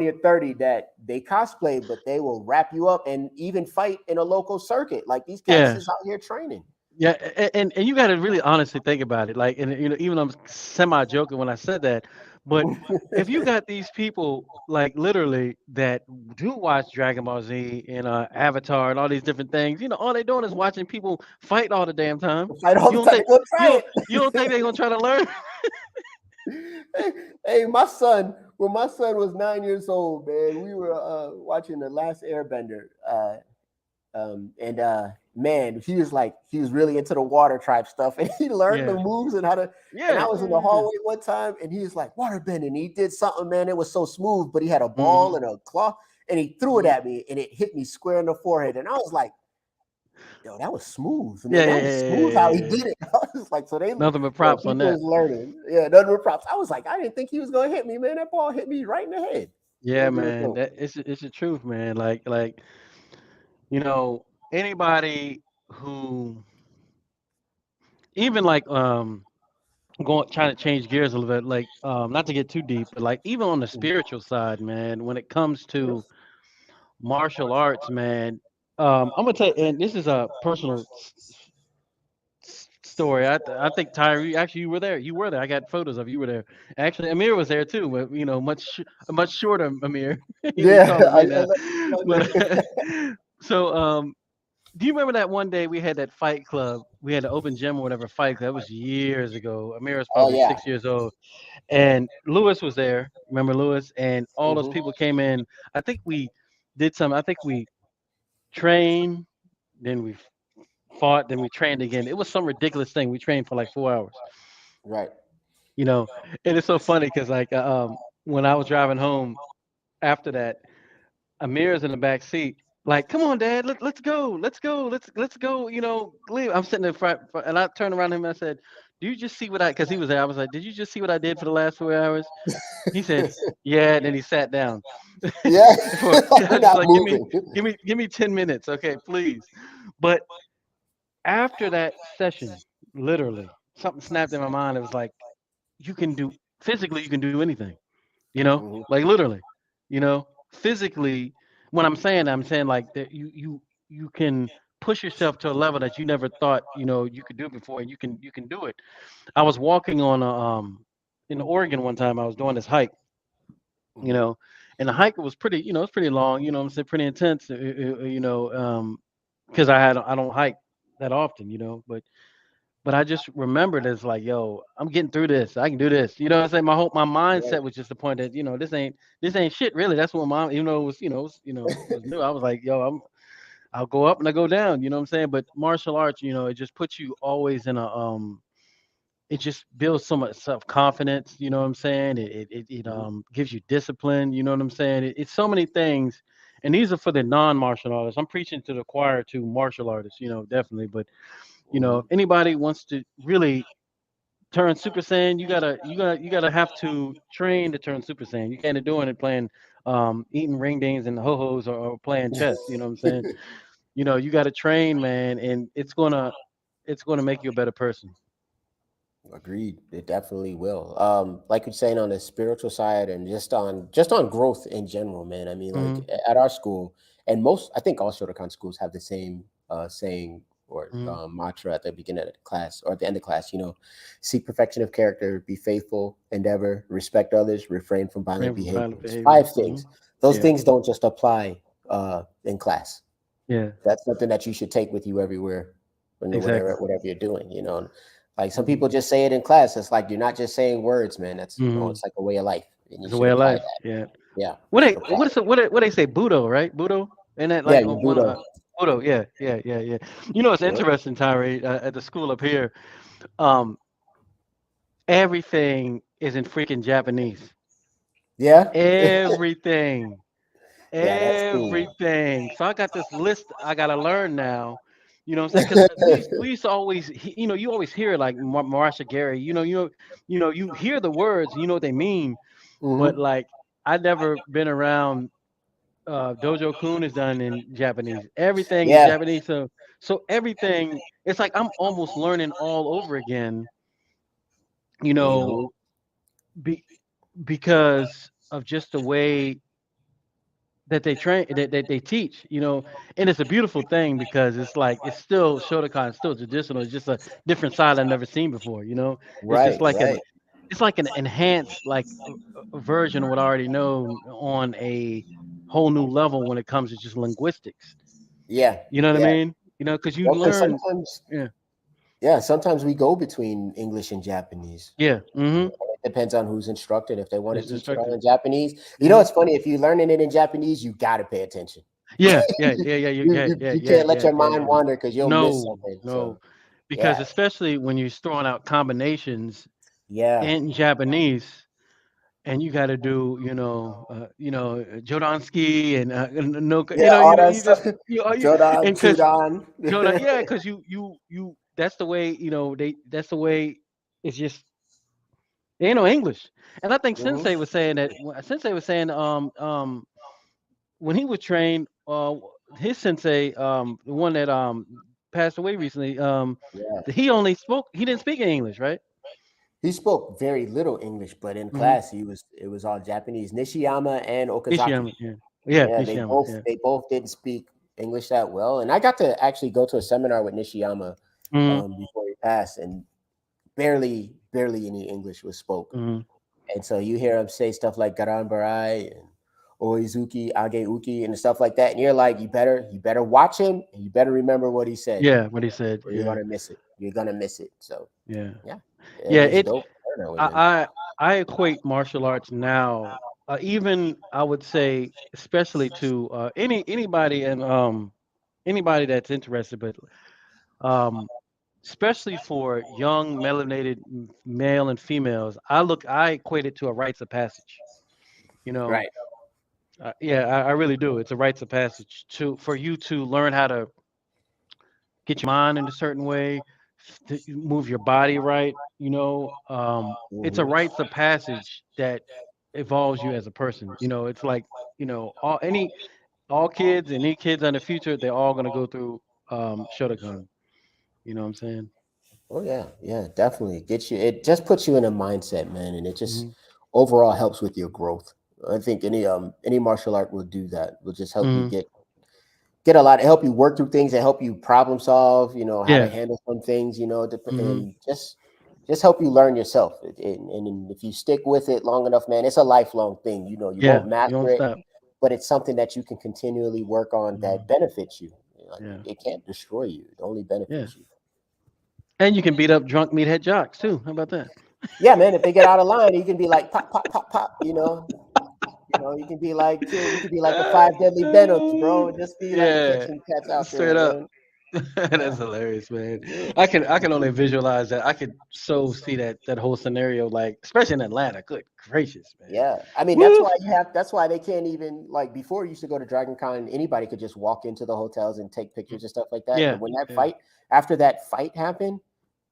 or 30 that they cosplay, but they will wrap you up and even fight in a local circuit. Like these cats Yeah. is out here training. Yeah, and you got to really honestly think about it. Like, and even I'm semi joking when I said that, but if you got these people like literally that do watch Dragon Ball Z and Avatar and all these different things, all they doing is watching people fight all the damn time. Fight all You the don't time. think Well, you try don't it. you don't think they're gonna try to learn? Hey, my son, when my son was 9 years old, man, we were watching The Last Airbender. And man, he was really into the water tribe stuff, and he learned the Yeah, moves and how to. And I yeah, was in the yeah. hallway one time, and he was like water bending. He did something, man. It was so smooth, but he had a ball Hmm. and a cloth, and he threw it Hmm. at me, and it hit me square in the forehead. And I was like, "Yo, that was smooth, Yeah, man. yeah, That yeah, was yeah, smooth yeah, how yeah, he yeah. did it." I was like, "So Nothing but props on people that. is learning, yeah, none with props." I was like, "I didn't think he was gonna hit me, man. That ball hit me right in the head." It Yeah, was real man, dope. that it's the truth, man. Like anybody who, even like going trying to change gears a little bit, like not to get too deep, but like even on the spiritual side, man, when it comes to martial arts, man, I'm gonna tell you, and this is a personal story. I think Tyree, actually you were there. You were there. I got photos of you. You were there. Actually, Amir was there too. But much shorter Amir. He was Yeah, taller than me I now. But so do you remember that one day we had that fight club? We had an open gym or whatever fight club. That was years ago. Amir was oh probably yeah. 6 years old, and Lewis was there. Remember Lewis? And all those Hmm. people came in. I think we did some. I think we trained, then we fought, then we trained again. It was some ridiculous thing. We trained for like 4 hours. Right. You know, and it's so funny because like when I was driving home after that, Amir's in the back seat. Like, come on, Dad, let's go, let's go. Leave. I'm sitting in front, and I turned around to him and I said, "Do you just see what I?" Because he was there. I was like, "Did you just see what I did for the last 4 hours?" He said, "Yeah." And then he sat down. Yeah, I was not like, moving. give me 10 minutes, okay, please. But after that session, literally, something snapped in my mind. It was like, you can do physically, you can do anything. Hmm. Like literally, physically. When I'm saying like that you can push yourself to a level that you never thought you could do before, and you can do it. I was walking on a in Oregon one time. I was doing this hike, you Hmm. know, and the hike was pretty, it's pretty long, what I'm saying, pretty intense, because I don't hike that often, but I just remembered as like, yo, I'm getting through this. I can do this. You know what I'm saying? My Right. mindset was just the point that, this ain't shit really. That's what my even though it was, it was new. I was like, yo, I'll go up and I go down, you know what I'm saying? But martial arts, it just puts you always in a it just builds so much self-confidence, you know what I'm saying? Hmm. Gives you discipline, you know what I'm saying? It's so many things. And these are for the non-martial artists. I'm preaching to the choir to martial artists, definitely. But if Hmm. anybody wants to really turn Super Saiyan, you gotta have to train to turn Super Saiyan. You can't be doing it playing eating ring dings and ho hos, or playing chess, you know what I'm saying? You gotta train, man, and it's gonna make you a better person. Agreed. It definitely will. Like you're saying on the spiritual side and just on growth in general, man. I mean, like Hmm. at our school, and most, I think all Shotokan schools have the same saying or Hmm. mantra at the beginning of the class or at the end of class. Seek perfection of character, be faithful, endeavor, respect others, refrain from violent From violent behaviors. behavior. Five Hmm. things. Those Yeah. things don't just apply in class. Yeah. That's something that you should take with you everywhere, Exactly. whatever you're doing. Like some Hmm. people just say it in class. It's like you're not just saying words, man. That's Hmm. it's like a way of life, and you It's a should way of apply life. that. Yeah. Yeah, you What they should apply what is it. it, what they say Budo, right? Budo? And that Yeah, like you one Buddha. Budo, yeah, yeah, yeah, yeah. It's Yep. interesting, Tyree, at the school up here. Um, Everything is in freaking Japanese. Yeah, Everything. yeah. That's cool. Everything. So I got this list I gotta learn now. You know what I'm saying? Because we used to always, you always hear like Marsha Gary. You hear the words, you know what they mean, but Hmm. like I never been around. Dojo Kun is done in Japanese. Everything is Yeah. Japanese. So everything. It's like I'm almost learning all over again. You know, Hmm. be, because of just the way that they train that they teach, and it's a beautiful thing because it's like it's still Shotokan, it's still traditional. It's just a different side I've never seen before. It's just Right. like Right. an enhanced like a version of what I already know on a whole new level when it comes to just linguistics. Yeah. You know what I Yeah. mean? Because you Well, because learn. sometimes, Yeah, yeah, sometimes we go between English and Japanese. yeah. Mm-hmm. It depends on who's instructed. If they want to It's teach it all instructed. in Japanese, Mm-hmm. it's funny. If you're learning it in Japanese, you got to pay attention. Yeah, yeah, you, yeah, yeah, yeah, you yeah, you yeah, you yeah, can't let yeah, your yeah, mind yeah. wander because you'll miss No, something. no, So because yeah, especially when you're throwing out combinations yeah, in Japanese, and you got to do, Jodansky and no, yeah, all that you just stuff. you Jodan, and because Chudan. Jodan, yeah, because you that's the way that's the way it's just they ain't no English, and I think Hmm. Sensei was saying that Sensei was saying when he was trained his Sensei the one that passed away recently Yeah, he didn't speak in English, right? he spoke very little English, but in Hmm. class it was all Japanese. Nishiyama and Okazaki. Nishiyama, yeah, yeah, Yeah, Nishiyama, yeah. they both didn't speak English that well, and I got to actually go to a seminar with Nishiyama Hmm. before he past, and barely any English was spoke. Mhm. And so you hear him say stuff like Garan Barai and Oizuki, Age Uki, and stuff like that. And you're like, you better watch him and you better remember what he said, Yeah, what he said. or you're Yeah, gonna miss it. You're gonna miss it. So yeah, yeah, yeah. it's dope. I know it, man. I equate martial arts now, even I would say, especially to anybody and anybody that's interested, but um, especially for young melanated male and females, I equate it to a rites of passage. You know, Right. yeah, I really do. It's a rites of passage to for you to learn how to get your mind in a certain way, to move your body right. It's a Hmm. rites of passage that evolves you as a person. It's like all kids and any kids in the future, they're all gonna go through Shotokan. You know what I'm saying? Oh yeah, yeah, definitely. Get you. It just puts you in a mindset, man, and it just Hmm. overall helps with your growth. I think any martial art will do that. Will just help you Hmm. get a lot, help you work through things and help you problem solve. How to Yeah. handle some things. Hmm. And just help you learn yourself. And if you stick with it long enough, man, it's a lifelong thing. You Yeah. won't You don't master it, stop. but it's something that you can continually work on that Hmm. benefits you. Like, Yeah. it can't destroy you. It only Yeah. benefits you. And you can beat up drunk meathead jocks too. How about that? Yeah, man. If they get out of line, you can be like pop, pop, pop, pop. You can be like we could be like the five deadly venoms, bro. And just be like Yeah. catching cats out there, Straight up. man. Yeah, That's hilarious, man. yeah. I can only visualize that. I could so see that whole scenario, like especially in Atlanta. Good gracious, man. Yeah. I mean, Woo. that's why they can't even, like, before you used to go to Dragon Con, anybody could just walk into the hotels and take pictures and stuff like that. Yeah. But Yeah. after that fight happened,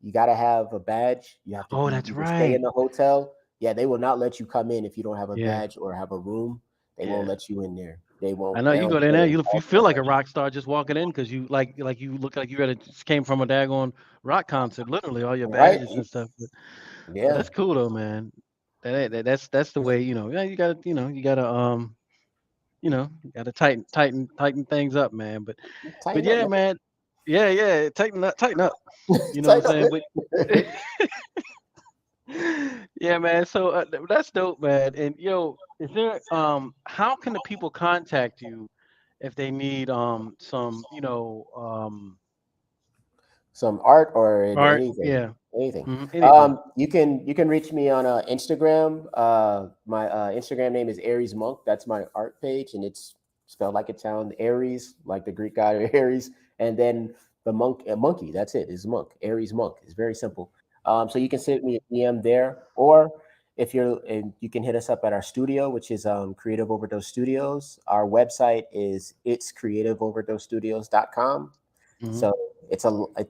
you gotta have a badge. Oh, that's You can stay in right. the hotel. Yeah, they will not let you come in if you don't have a Yeah. badge or have a room. They won't Yeah. let you in there. I know They you don't go in play there, in you feel like a rock star just walking in because you like you look like you just came from a daggone rock concert, literally all your right? badges and stuff. But Yeah. that's cool though, man. That's the way, yeah, you gotta tighten things up, man. But Tighten up, yeah, man. man. Yeah, yeah, tighten up. You know what I'm Tighten up, saying? man. But yeah, man. So that's dope, man. And is there how can the people contact you if they need some Some art or art? anything, Yeah. anything. Anything. You can reach me on Instagram. My Instagram name is Aries Monk. That's my art page, and it's spelled like it sounds, Aries, like the Greek god Aries, and then the monkey. That's it. Is monk. Aries Monk. It's very simple. So you can send me a DM there, or and you can hit us up at our studio, which is Creative Overdose Studios. Our website is it's creativeoverdosestudios.com. Hmm. So it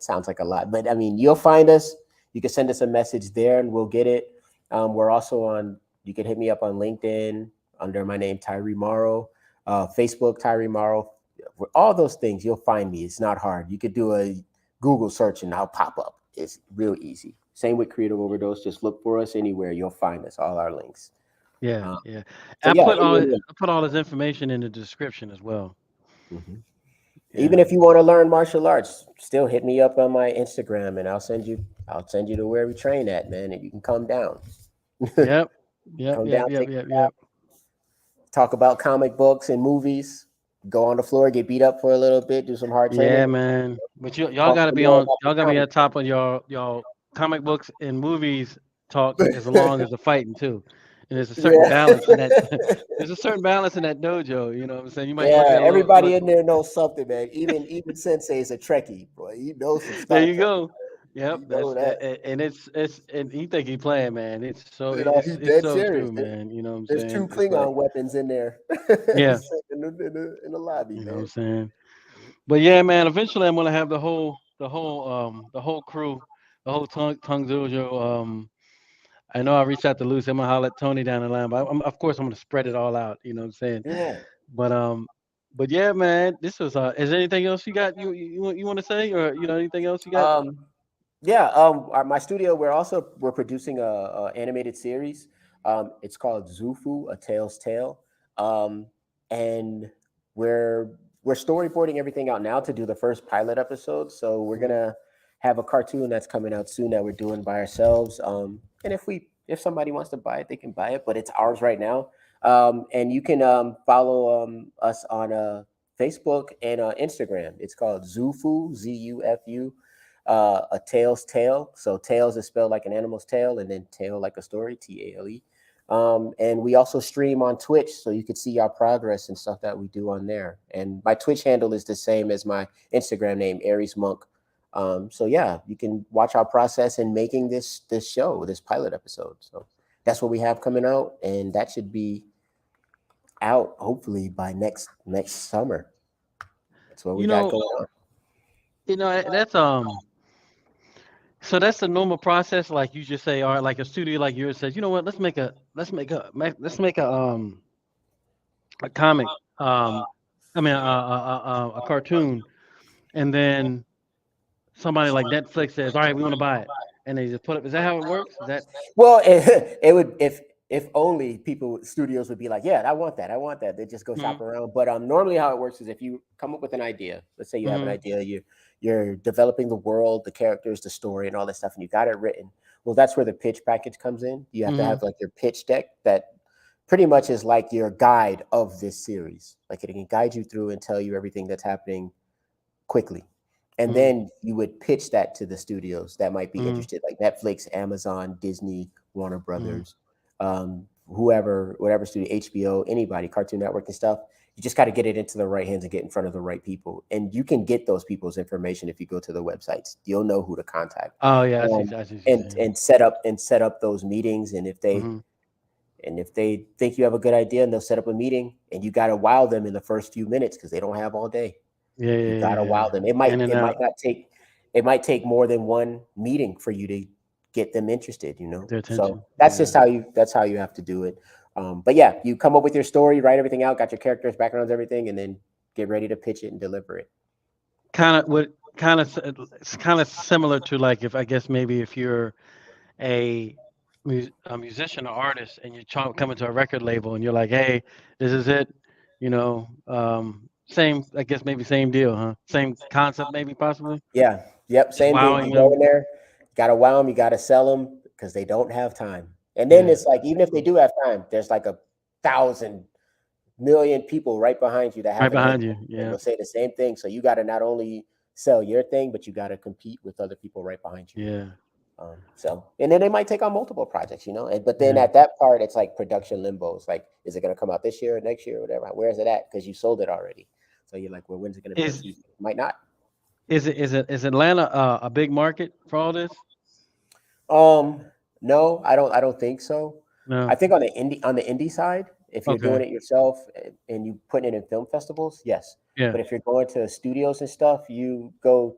sounds like a lot, but I mean, you'll find us. You can send us a message there, and we'll get it. We're also on. You can hit me up on LinkedIn under my name Tyree Morrow, Facebook Tyree Morrow. All those things you'll find me. It's not hard. You could do a Google search and I'll pop up. It's real easy. Same with Creative Overdose. Just look for us anywhere. You'll find us. All our links. Yeah, Uh, yeah. so yeah, I put all this information in the description as well. mhm. Even Yeah. if you want to learn martial arts, still hit me up on my Instagram, and I'll send you to where we train at, man, and you can come down. Yep. Yep. Come Yep. down, Yep. take Yep. Yep. talk about comic books and movies. Go on the floor, get beat up for a little bit, do some hard training, Yeah, man. But y'all talk gotta some be more on. about the Y'all gotta be comic. at top of y'all comic books and movies talks as long as the fighting too. And there's a certain Yeah. balance in that. There's a certain balance in that dojo. You know what I'm saying? You might look Yeah, at a little. everybody in there knows something, man. Even Sensei is a Trekkie, boy. He knows some There Star you Trek. go. Yep. You know that. And it's and he think he playing, man. It's so He's it's dead so serious. true, man. You know what I'm There's saying? two It's like, Klingon weapons in there yeah. in the lobby, You know what I'm man. saying? But yeah, man. Eventually, I'm gonna have the whole crew, the whole Tongue Dojo. I know I reached out to Lucy. I'm gonna holler at Tony down the line, but of course I'm gonna spread it all out. You know what I'm saying? Yeah. But but yeah, man, this was. Is there anything else you got? You want to say, or anything else you got? Um, yeah. My studio. We're producing a animated series. It's called Zufu: A Tale's Tale. Um, and we're we're storyboarding everything out now to do the first pilot episode. So we're Mhm. gonna have a cartoon that's coming out soon that we're doing by ourselves. And if somebody wants to buy it, they can buy it, but it's ours right now. And you can follow us on Facebook and Instagram. It's called Zufu, Zufu. A tail's tale. So tails is spelled like an animal's tail, and then tail like a story, Tale. And we also stream on Twitch, so you can see our progress and stuff that we do on there. And my Twitch handle is the same as my Instagram name, Aries Monk. So yeah, you can watch our process in making this show, this pilot episode. So that's what we have coming out, and that should be out hopefully by next summer. That's what we got going on. That's so that's the normal process. Like you just say, or like a studio like yours says, you know what? Let's make a comic. I mean a cartoon, and then somebody like Netflix says, all right, we want to buy it, and they just put up. Is that how it works? Is that Well, it would if only studios would be like, yeah, I want that, they just go shop Mhm. around. But normally how it works is if you come up with an idea, let's say you have an Mhm. idea, you're developing the world, the characters, the story, and all that stuff, and you got it written. Well, that's where the pitch package comes in. You have to Mhm. have like your pitch deck that pretty much is like your guide of this series. Like it can guide you through and tell you everything that's happening quickly. And Mhm. then you would pitch that to the studios that might be Mhm. interested, like Netflix, Amazon, Disney, Warner Mhm. Brothers, whoever, whatever studio, HBO, anybody, Cartoon Network and stuff. You just got to get it into the right hands and get in front of the right people. And you can get those people's information if you go to the websites. You'll know who to contact, Oh yeah, I see. um, I see what you're and saying. set up those meetings. Mhm. And if they think you have a good idea, and they'll set up a meeting, and you got to wow them in the first few minutes because they don't have all day. Yeah, You yeah, gotta yeah, wow yeah. them. In and It might out. not take more than one meeting for you to get them interested, you know. Their So attention. that's Yeah. just how you have to do it. But yeah, you come up with your story, write everything out, got your characters, backgrounds, everything, and then get ready to pitch it and deliver it. Kind of what kind of it's kind of similar to like if I guess maybe if you're a, a musician or artist and you're coming to a record label and you're like, hey, this is it, same I guess maybe same deal, huh? Same concept maybe possibly. Yeah. Yep. Just Same thing. You wowing go them. in there, gotta wow them, you gotta sell them because they don't have time. And then Yeah. it's like, even if they do have time, there's like 1,000 million people right behind you that Right have an behind answer you. and Yeah. will say the same thing. So you got to not only sell your thing, but you got to compete with other people right behind you. Yeah. And then they might take on multiple projects, you know. But then Yeah. at that part, it's like production limbo. It's like, is it going to come out this year or next year or whatever? Where is it at? Because you sold it already. So you're like, well, when's it going to be on Is TV? Might not. is Atlanta a big market for all this? Um, no, I don't think so. I No. think on the indie side, if you're doing Okay. it yourself and you putting it in film festivals, yes. Yeah. But if you're going to studios and stuff, you go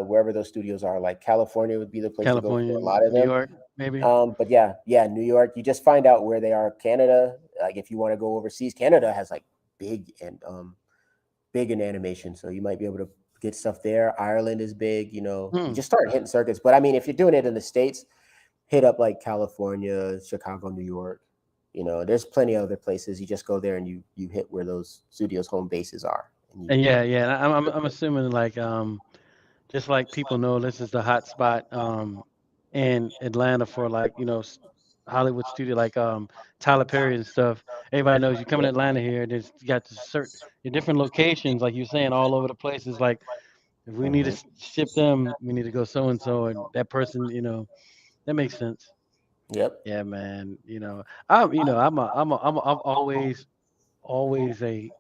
wherever those studios are. Like California would be the place to go for California, a lot of New them. York, maybe. But yeah, New York. You just find out where they are. Canada, like if you want to go overseas, Canada has like big and big in animation, so you might be able to get stuff there. Ireland is big. You know, you Hmm. just start hitting circuits. But I mean, if you're doing it in the States, hit up like California, Chicago, New York. You know, there's plenty of other places. You just go there and you hit where those studios' home bases are, and you And yeah, yeah. and I'm assuming like just like people know this is the hot spot in Atlanta for like Hollywood studio like Tyler Perry and stuff. Everybody knows you come in Atlanta here. There's you got the certain your different locations like you're saying all over the place. It's like if we need to Mhm. ship them, we need to go so and so and that person. That makes sense. Yep. Yeah, man. I'm always a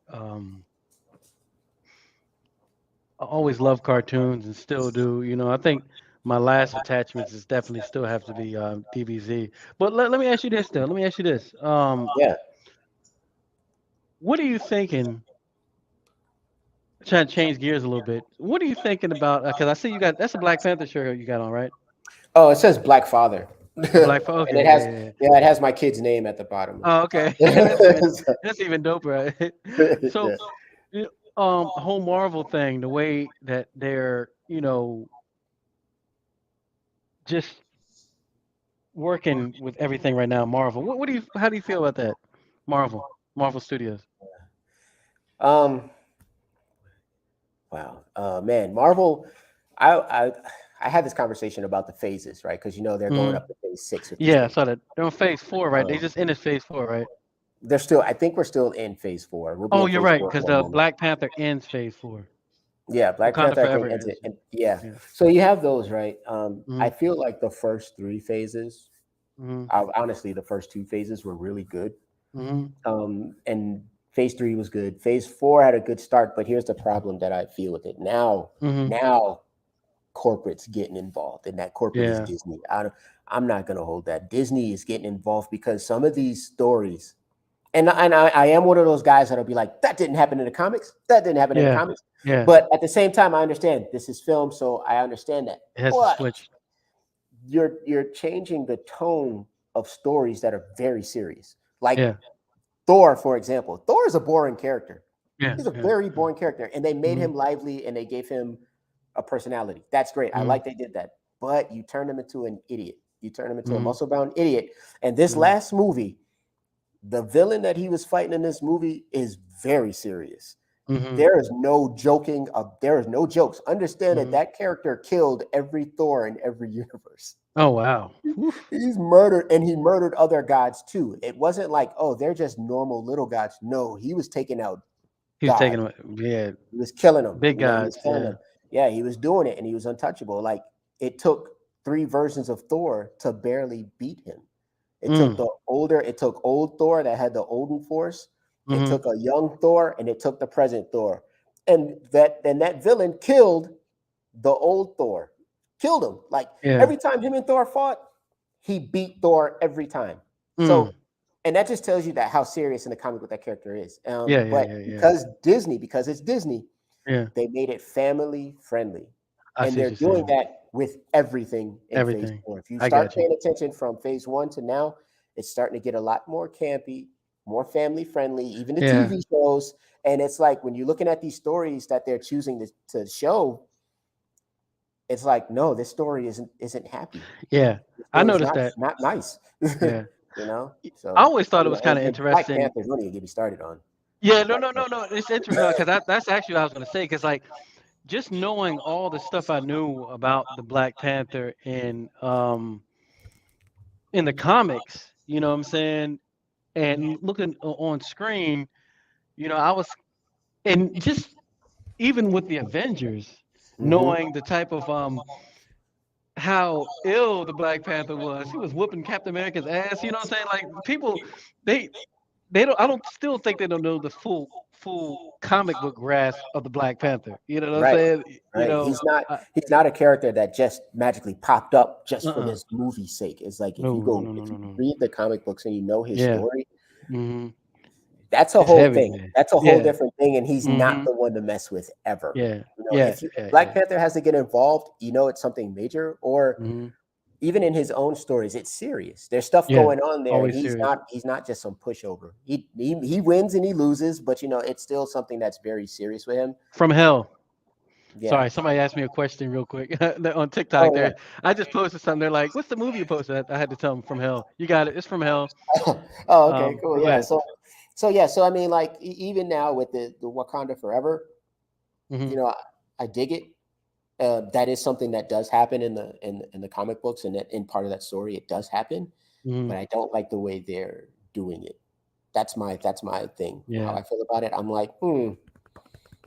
I always loved cartoons and still do. I think my last attachments is definitely still have to be DBZ. But let me ask you this though. Let me ask you this. Yeah. What are you thinking? Trying to change gears a little bit. What are you thinking about? Because I see you got that's a Black Panther shirt you got on, right? Oh, it says Black Father, A Black. and Okay, yeah, yeah, yeah. it has my kid's name at the bottom. Oh, okay. So, That's even doper. Right? So, yeah. whole Marvel thing, the way that they're just working with everything right now, Marvel. How do you feel about that? Marvel Studios. Um. Wow. Man, Marvel. I I had this conversation about the phases, right? Because they're going up to phase 6 with this Yeah, I thing. saw that. They're on phase 4, right? They just ended phase 4, right? They're still. I think we're still in phase 4. We'll be Oh, in you're phase right, 4 because for a the moment. Black Panther ends phase 4. Yeah, Black Wakanda Panther I think Forever ends ends. it. Yeah. Yeah. So you have those, right? I Mm-hmm. feel like the first 3 phases, Mm-hmm. honestly, the first 2 phases were really good. Mm-hmm. And phase 3 was good. Phase 4 had a good start, but here's the problem that I feel with it now. Mm-hmm. Now corporate's getting involved, and that corporate is Yeah. Disney. I'm not going to hold that. Disney is getting involved because some of these stories, and I am one of those guys that'll be like, that didn't happen in the comics. That didn't happen in the Yeah. comics. Yeah. But at the same time, I understand this is film, so I understand that. It has to But switch. you're changing the tone of stories that are very serious. Like Yeah. Thor, for example. Thor is a boring character. Yeah. He's a Yeah. very boring character, and they made Mm-hmm. him lively and they gave him a personality. That's great. I Mm-hmm. like they did that. But you turn him into an idiot. You turn him into a Mm-hmm. muscle-bound idiot. And this Mm-hmm. last movie, the villain that he was fighting in this movie is very serious. Mm-hmm. There is no joking. There is no jokes. Understand Mm-hmm. that character killed every Thor in every universe. Oh, wow. Oof. He's murdered, and he murdered other gods too. It wasn't like, oh, they're just normal little gods. No, he was taking out He was God. taking them. Yeah. He was killing them. Big He was gods. killing Yeah. them. Yeah, he was doing it, and he was untouchable. Like it took 3 versions of Thor to barely beat him. It took old Thor that had the olden force. It Mm-hmm. took a young Thor, and it took the present Thor. And that villain killed the old Thor. Killed him. Like Yeah. every time him and Thor fought, he beat Thor every time. So, and that just tells you that how serious in the comic book that character is. Yeah. But because it's Disney, Yeah. they made it family friendly. I And see what they're you're doing saying. that with everything in phase Everything. 4. If you I start got you. paying attention from phase 1 to now, it's starting to get a lot more campy, more family friendly, even the Yeah. TV shows. And it's like when you're looking at these stories that they're choosing to show, it's like, no, this story isn't happy. Yeah. This I story's noticed that. not nice. Yeah. So I always thought it was kind of and Black interesting. Panther, don't even get me started on Yeah. Black No. Panther. It's interesting. No, because that's actually what I was going to say. Because like just knowing all the stuff I knew about the Black Panther in the comics, you know what I'm saying, and looking on screen, I was, and just even with the Avengers, Mm-hmm. knowing the type of how ill the Black Panther was. He was whooping Captain America's ass. You know what I'm saying? Like people, they they don't. I don't still think they don't know the full comic book grasp of the Black Panther. You know what I'm Right. saying? Right. He's not a character that just magically popped up just for Uh-uh. this movie's sake. It's like if No, you no, no, no, if no, you no. read the comic books and you know his Yeah. story, Mm-hmm. that's a It's whole heavy, thing. man. That's a whole Yeah. different thing, and he's not Mm-hmm. the one to mess with ever. Yeah. Yeah. If Yeah. Black Yeah. Panther has to get involved, it's something major, or Mm-hmm. even in his own stories, it's serious. There's stuff Yeah. going on there. Always He's serious. not just some pushover. He wins and he loses, but it's still something that's very serious with him. From Hell. Yeah. Sorry, somebody asked me a question real quick on TikTok. Oh There, I just posted something. They're like, "What's the movie you posted?" I had to tell them From Hell. You got it. It's From Hell. yeah. Oh, okay, cool. Go Yeah. ahead. So I mean, like even now with the Wakanda Forever, Mm-hmm. I dig it. That is something that does happen in the comic books, and that in part of that story, it does happen. Mm-hmm. But I don't like the way they're doing it. That's my thing. How Yeah. I feel about it. I'm like,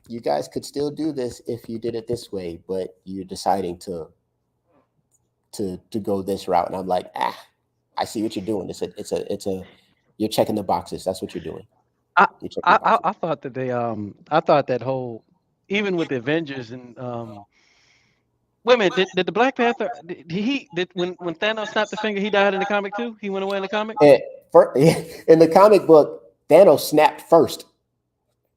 you guys could still do this if you did it this way, but you're deciding to go this route, and I'm like, I see what you're doing. It's a you're checking the boxes. That's what you're doing. I, You're checking the boxes. I thought that I thought that whole, even with the Avengers and wait a minute, did the Black Panther did when Thanos snapped the finger, he died in the comic too? He went away in the comic? In the comic book, Thanos snapped first.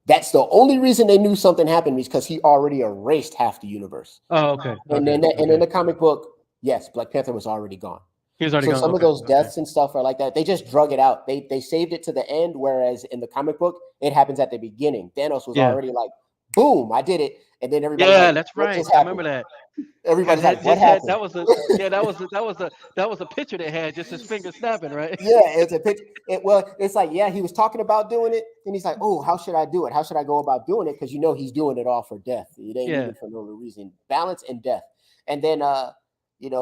That's the only reason they knew something happened, is because he already erased half the universe. Oh, okay. And Okay. then in the comic book, yes, Black Panther was already gone. He was already So gone. some of Okay. those deaths and stuff are like that. They just drug it out. They saved it to the end, whereas in the comic book, it happens at the beginning. Thanos was Yeah. already like, boom, I did it. And then everybody's Yeah, like, that's what right. just I happened? remember that. Everybody's Because like, what happened? that was a that was a picture they had, just his finger snapping, right? Yeah, it's a picture. It's like, yeah, he was talking about doing it, and he's like, oh, how should I do it? How should I go about doing it? Because he's doing it all for death. It ain't Yeah. even for no reason. Balance and death. And then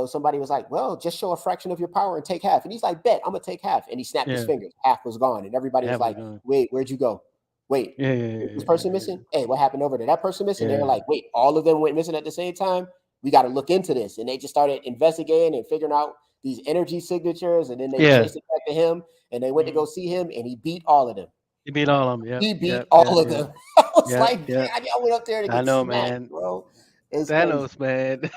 somebody was like, well, just show a fraction of your power and take half. And he's like, bet, I'm gonna take half. And he snapped his Yeah. fingers, half was gone. And everybody was That was like, gone. wait, where'd you go? Wait, Yeah, yeah, is this yeah, person yeah, missing? Hey, what happened over there? That person missing? They were yeah. like, wait, all of them went missing at the same time. We got to look into this. And they just started investigating and figuring out these energy signatures. And then they Yeah. traced it back to him. And they went to Mhm. go see him, and he beat all of them. He beat all of them. Yep, He beat yep, all yep, of yep, them. I was yep, like, yep. damn, y'all went up there to I get know, smacked, man. bro. It's crazy. Thanos, man.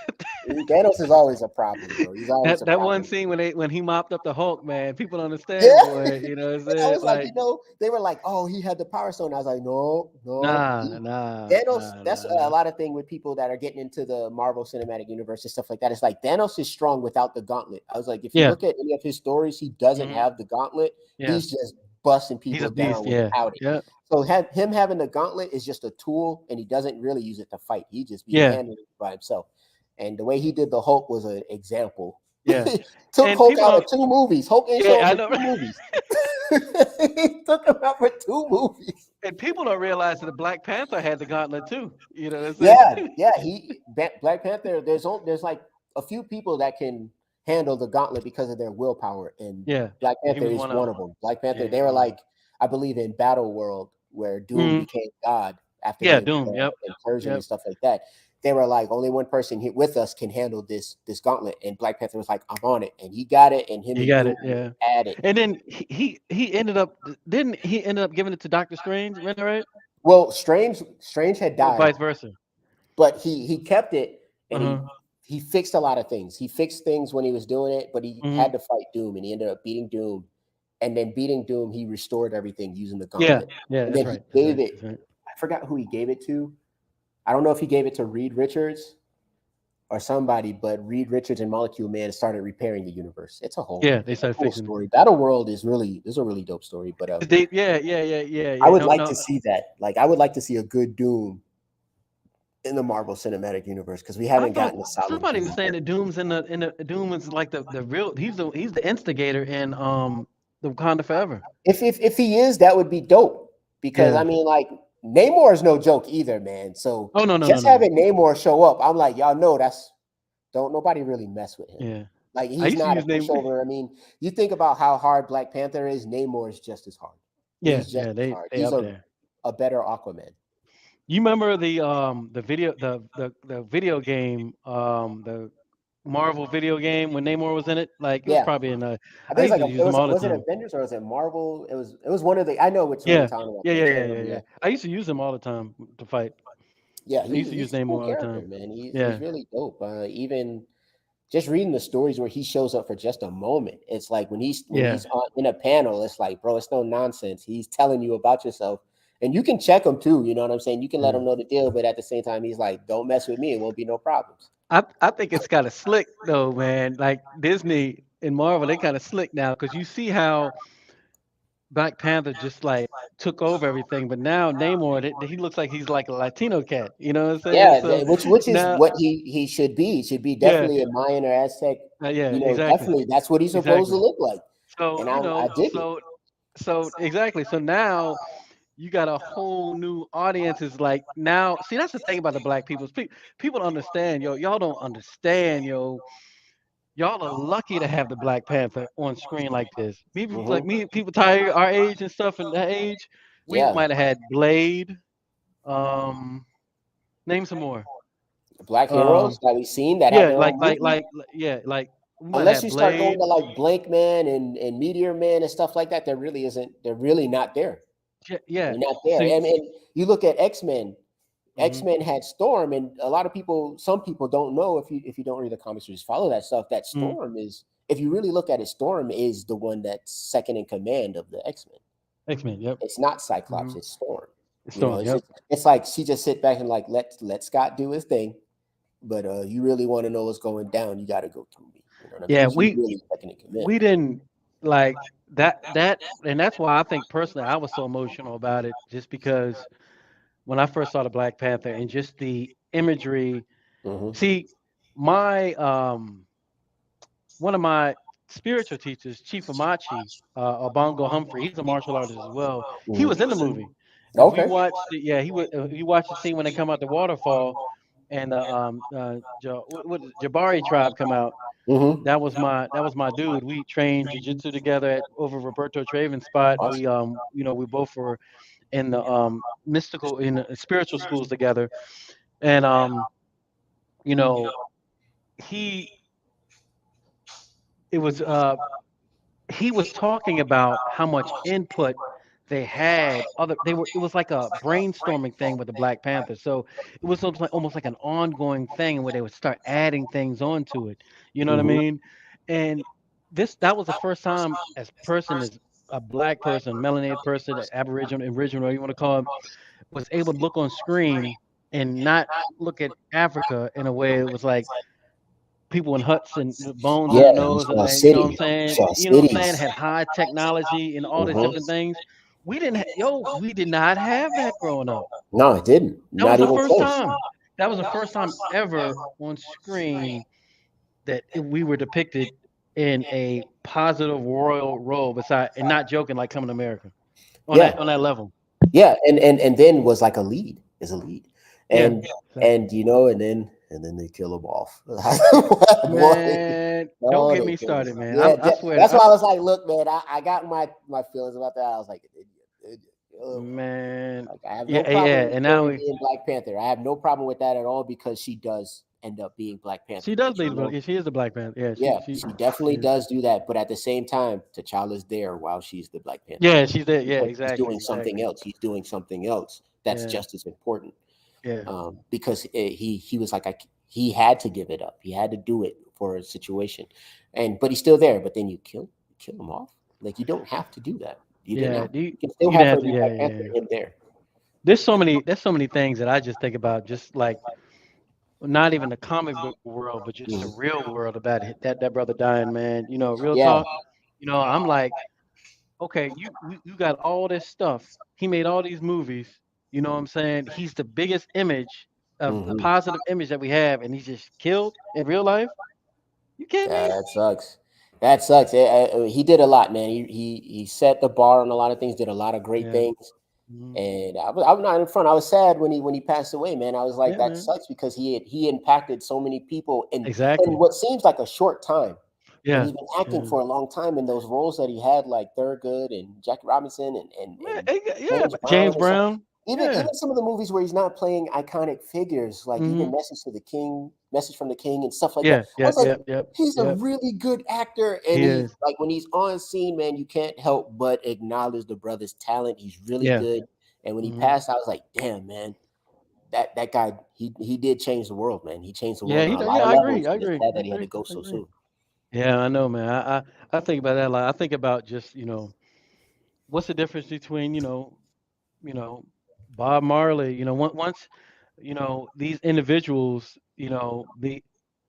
Thanos is always a problem, bro. He's always a That one problem. scene when he mopped up the Hulk, man. People don't understand, Yeah. boy. You know what I'm And I saying? was like, Like, they were like, oh, he had the power stone. I was like, no, no. nah, nah, Thanos, nah, that's nah, a nah. lot of thing with people that are getting into the Marvel Cinematic Universe and stuff like that. It's like Thanos is strong without the gauntlet. I was like, if you Yeah. look at any of his stories, he doesn't Hmm. have the gauntlet. Yeah. He's just busting He's a people down beast. Yeah. without it. Yeah. So him having the gauntlet is just a tool, and he doesn't really use it to fight. He just be Yeah. handling it by himself. And the way he did the Hulk was an example. Yeah. Took And Hulk people out don't. of 2 movies. Hulk ain't Yeah, show up I for know. 2 movies. He took him out for 2 movies. And people don't realize that the Black Panther had the gauntlet too. You know what I'm saying? Yeah, yeah. Black Panther. There's like a few people that can handle the gauntlet because of their willpower, and Yeah. Black And he Panther was is one of one them. of them. Black Panther. Yeah, They he's were one of like, I believe, in Battle World, where them. Doom became God after Yeah, the Doom. Yep. incursion and Yep. stuff like that. They were like, only one person here with us can handle this gauntlet, and Black Panther was like, I'm on it, and he got it, and him You and got Doom it. Yeah. had it. And then he ended up didn't he end up giving it to Doctor Strange, right? Well, Strange had Or died, vice versa. but he kept it, and Uh-huh. he fixed a lot of things. He fixed things when he was doing it, but he Hmm. had to fight Doom, and he ended up beating Doom. And then beating Doom, he restored everything using the Yeah. gauntlet. Yeah, And that's then he right. That's gave right. it. That's right. I forgot who he gave it to. I don't know if he gave it to Reed Richards or somebody, but Reed Richards and Molecule Man started repairing the universe. Yeah, they It's a started cool fixing it. story. Battle World is a really dope story. But Yeah, yeah, yeah, yeah, I yeah. would No, like to no. see that. Like I would like to see a good Doom in the Marvel Cinematic Universe because we I haven't thought gotten a solid somebody was Doom saying yet. that Doom's in the Doom is like the real he's the instigator in the Wakanda Forever. If he is, that would be dope. Because I Yeah. mean, like Namor is no joke either, man. So Oh, no, no, no, just no, no. having Namor show up, I'm like, y'all know that's don't nobody really mess with him. Yeah. Like I he's used to not a use name. pushover. I mean, you think about how hard Black Panther is. Namor is just as hard. Yeah, He's just yeah, as hard. they He's up there. a better Aquaman. You remember the video the video game the Marvel video game when Namor was in it? Like it was Yeah, probably in I I think it's used like to use them all the was it time. Avengers or was it Marvel? It was one of the. I know which one you're Yeah. talking about. Yeah, But I yeah, can't yeah, yeah, remember yeah. yet. I used to use them all the time to fight. Yeah, I used to use he's a Namor cool all the character, time. man. He's Yeah. really dope. Even just reading the stories where he shows up for just a moment, it's like when Yeah. he's in a panel, it's like, bro, it's no nonsense. He's telling you about yourself, and you can check him too. You know what I'm saying? You can let Yeah. him know the deal, but at the same time, he's like, don't mess with me. It won't be no problems. I think it's kind of slick though, man. Like Disney and Marvel, they kind of slick now because you see how Black Panther just like took over everything, but now Namor, he looks like he's like a Latino cat. You know what I'm saying? Yeah, So which is now, what he should be. He should be yeah, definitely a Mayan or Aztec. yeah, You know, exactly, definitely that's what he's supposed to exactly. look like, So and I dig it. so exactly. So now you got a whole new audience. Is like now, see, that's the thing about the black people. People don't understand, yo. Y'all don't understand, yo. Y'all are lucky to have the Black Panther on screen like this. People like Hmm. me, people Tyree, our age and stuff, and that age, we Yeah, might have had Blade. Um, name some more. black heroes Um, that we've seen that have yeah, their own movie. yeah, like we might Unless have you start going Blade. to like Blank Man and Meteor Man and stuff like that, there really isn't. They're really not there. Yeah, yeah. They're not there. See, And you look at X Men. X mm-hmm, Men had Storm, and a lot of people, some people don't know if you don't read the comics or just follow that stuff. That mm, Storm is, if you really look at it, Storm is the one that's second in command of the X Men. X-Men. Yep. It's not Mm-hmm. Cyclops, it's Storm. You know, Storm. Yep. it's like she just sit back and like let Scott do his thing. But you really want to know what's going down, you got to go through me. You know what I Yeah, mean? She's really second in command. we didn't like and that's why I think personally I was so emotional about it, just because when I first saw the Black Panther and just the imagery. Hmm. See, my one of my spiritual teachers, Chief Amachi, Obongo Humphrey, he's a martial artist as well. He was in the Hmm. movie. If you Okay. watch, yeah, he watched the scene when they come out the waterfall. and what Jabari tribe come out. Mm-hmm. That was my dude. We trained jujitsu together at over Roberto Traven's spot. We Awesome. we both were in the mystical in the spiritual schools together, and you know he it was he was talking about how much input they had other they were it was like a brainstorming thing with the Black Panthers. So it was almost like an ongoing thing where they would start adding things onto it. You know what I Mm-hmm. mean? And that was the first time as person as a black person, melanated person, aboriginal, original, you want to call it, was able to look on screen and not look at Africa in a way it was like people in huts and bones in Yeah, their you nose, and saw you know what I'm cities. You saying? saw You know what I'm saying? cities. Had high technology and all these Mm-hmm. different things. We did not have that growing up. No, it didn't. That was Not the even first close. time. That was the first time ever on screen that we were depicted in a positive royal role. Beside, and not joking, like Coming to America on Yeah, that level. yeah, and then was like a lead, is a lead, Yeah. and Exactly. and then they kill him off. Boy, Man, don't no, get they me kill him. started, man. Yeah, I swear that's to why I was like, look, man, I got my feelings about that. I was like, ugh. man. Like, I have no Yeah, problem yeah. with And now Tyree being Black Panther. I have no problem with that at all because she does end up being Black Panther. she does But bleed the Yeah, she is the Black Panther. Yeah, yeah, she she definitely is. does do that. But at the same time, T'Challa's there while she's the Black Panther Yeah, she's there. Yeah, because he's exactly, doing something exactly. else. He's doing something else that's Yeah, just as important. yeah, Because he was like he had to give it up. He had to do it for a situation, but he's still there. But then you kill him off. Like you don't have to do that. You didn't yeah. have. You can still You didn't have her have to. be Yeah, Black Panther yeah. and him there. There's so many things that I just think about, just like not even the comic book world, but just the Mhm. real world about that brother dying, man. Real Yeah. talk. I'm like, okay, you got all this stuff. He made all these movies. You know what I'm saying? He's the biggest image of a Hmm. positive image that we have, and he's just killed in real life. You kidding Yeah, me? that sucks. That sucks. He did a lot, man. He set the bar on a lot of things. Did a lot of great Yeah. things. Mhm. And I'm not in front. I was sad when he passed away, man. I was like, Yeah, that man. sucks because he impacted so many people in Exactly. what seems like a short time. And Yeah. he's been acting Yeah. for a long time in those roles that he had, like Thurgood and Jackie Robinson Man, and yeah, James but Brown James and stuff. Brown. Even Yeah. some of the movies where he's not playing iconic figures, like even Hmm. Message from the King, and stuff like that. Yeah. I was Yep. like, Yep. Yep. he's a Yep. really good actor, and He he is. like when he's on scene, man, you can't help but acknowledge the brother's talent. He's really Yeah. good, and when he Hmm. passed, I was like, damn, man, that guy, he did change the world, man. He changed the Yeah. world He on a does. lot Yeah. of I agree. levels, I and it's agree. sad I that he had to agree. go I so agree. soon. Yeah, I know, man. I think about that a lot. I think about just what's the difference between you know Bob Marley. Once these individuals they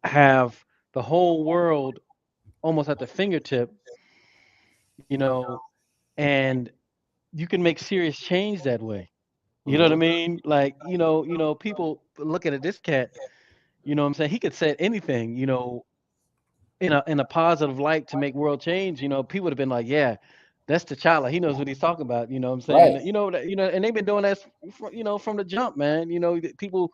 have the whole world almost at the fingertip, you know, and you can make serious change that way. You know what I Hmm. mean? Like people looking at this cat. You know what I'm saying? He could say anything. In a positive light to make world change, people would have been like, yeah, that's T'Challa. He knows what he's talking about. You know what I'm Right. saying? And they've been doing that from the jump, man. People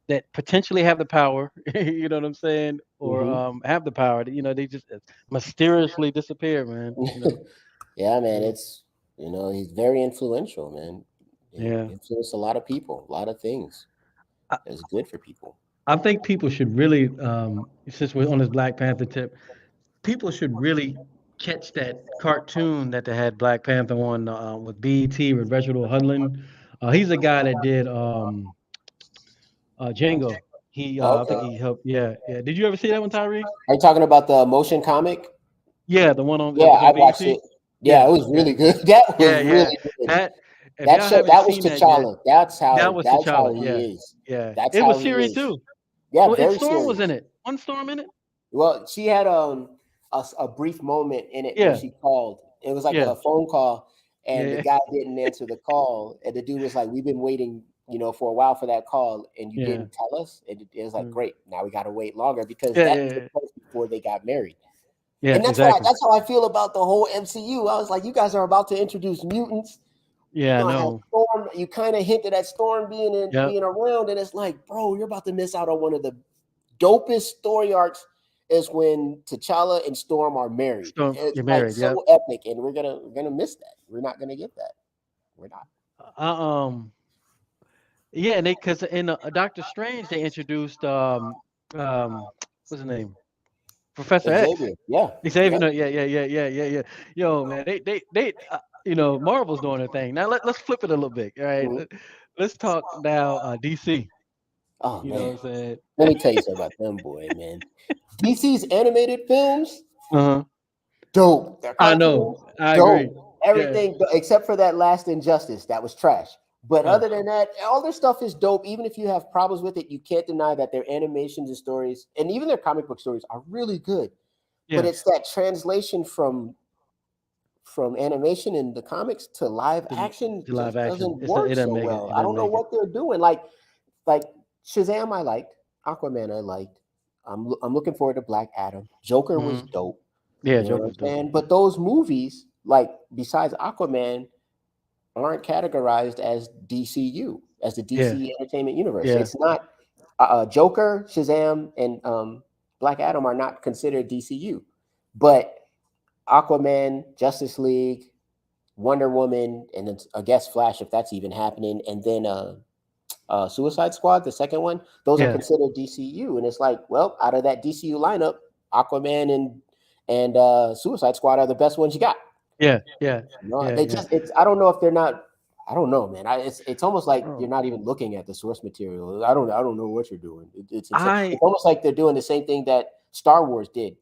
that potentially have the power, you know what I'm saying, or Hmm. have the power. They just mysteriously disappear, man. Yeah, man, Yeah, he's very influential, man. He yeah. influenced a lot of people, a lot of things. I, It's good for people. I think people should really, since we're on this Black Panther tip, people should really catch that cartoon that they had Black Panther on with BET with Reginald Hudlin. He's a guy that did Django. I think Okay. he helped. Yeah, yeah. Did you ever see that one, Tyree? Are you talking about the motion comic? Yeah, the one on that Yeah, was I on watched BET. it. Yeah, Yeah, it was yeah, really good. That was yeah, yeah. really good. That if y'all haven't That was seen that yet, T'Challa. that was That's how T'Challa. he Yeah, is. yeah. That's It how was he serious is. too. Yeah, Well, and very Storm was in serious. it. One Storm in it. Well, she had a brief moment in it where Yeah, she called. It was like yeah, a phone call, and the yeah, guy didn't answer the call, and the dude was like, "We've been waiting, for a while for that call, and you yeah, didn't tell us." And it was like, mm, "Great, now we got to wait longer because yeah, that yeah, took yeah. place before they got married." Yeah, And exactly. that's how I feel about the whole MCU. I was like, you guys are about to introduce mutants Yeah, I Have know. Storm. You kind of hinted at Storm Yep. being around, and it's like, bro, you're about to miss out on one of the dopest story arcs. Is when T'Challa and Storm are married. Storm, It's you're like married. Yep. so epic, and we're gonna miss that. We're not gonna get that. We're not. Uh, um. Yeah, and they because in Doctor Strange they introduced what's his name, Professor X. Xavier. Yeah. Xavier. Yep. No, yeah, yeah, yeah, yeah, yeah, yeah. Yo, man, they you know, Marvel's doing their thing. Now let's flip it a little bit. All right, Mhm. let's talk now. DC. Oh You know what man. I'm saying? Let me tell you something about them, boy, man. DC's animated films, Uh-huh. dope. Their I cartoons, know. I agree. dope. Yeah. Everything except for that last Injustice, that was trash. But Uh, other than that, all their stuff is dope. Even if you have problems with it, you can't deny that their animations and stories, and even their comic book stories, are really good. But yeah. it's that translation from animation in the comics to live To, action to live just action, doesn't it work doesn't so make it. well. It I doesn't don't know make it. what they're doing. Like Shazam, I liked. Aquaman, I liked. I'm looking forward to Black Adam. Joker was Hmm. dope. Yeah, You know what I'm Joker's dope. saying? But those movies, like besides Aquaman, aren't categorized as DCU, as the Yeah, DC Entertainment Universe. yeah, It's not Joker, Shazam, and Black Adam are not considered DCU, but Aquaman, Justice League, Wonder Woman, and then I guess Flash, if that's even happening, and then Suicide Squad, the second one, those are yeah, considered DCU. And it's like, well, out of that DCU lineup, Aquaman and Suicide Squad are the best ones you got. yeah, yeah, No, yeah, they yeah. just it's I don't know if they're not. I don't know, man. It's almost like you're Bro, not even looking at the source material. I don't know what you're doing. It's insane. I It's almost like they're doing the same thing that Star Wars did.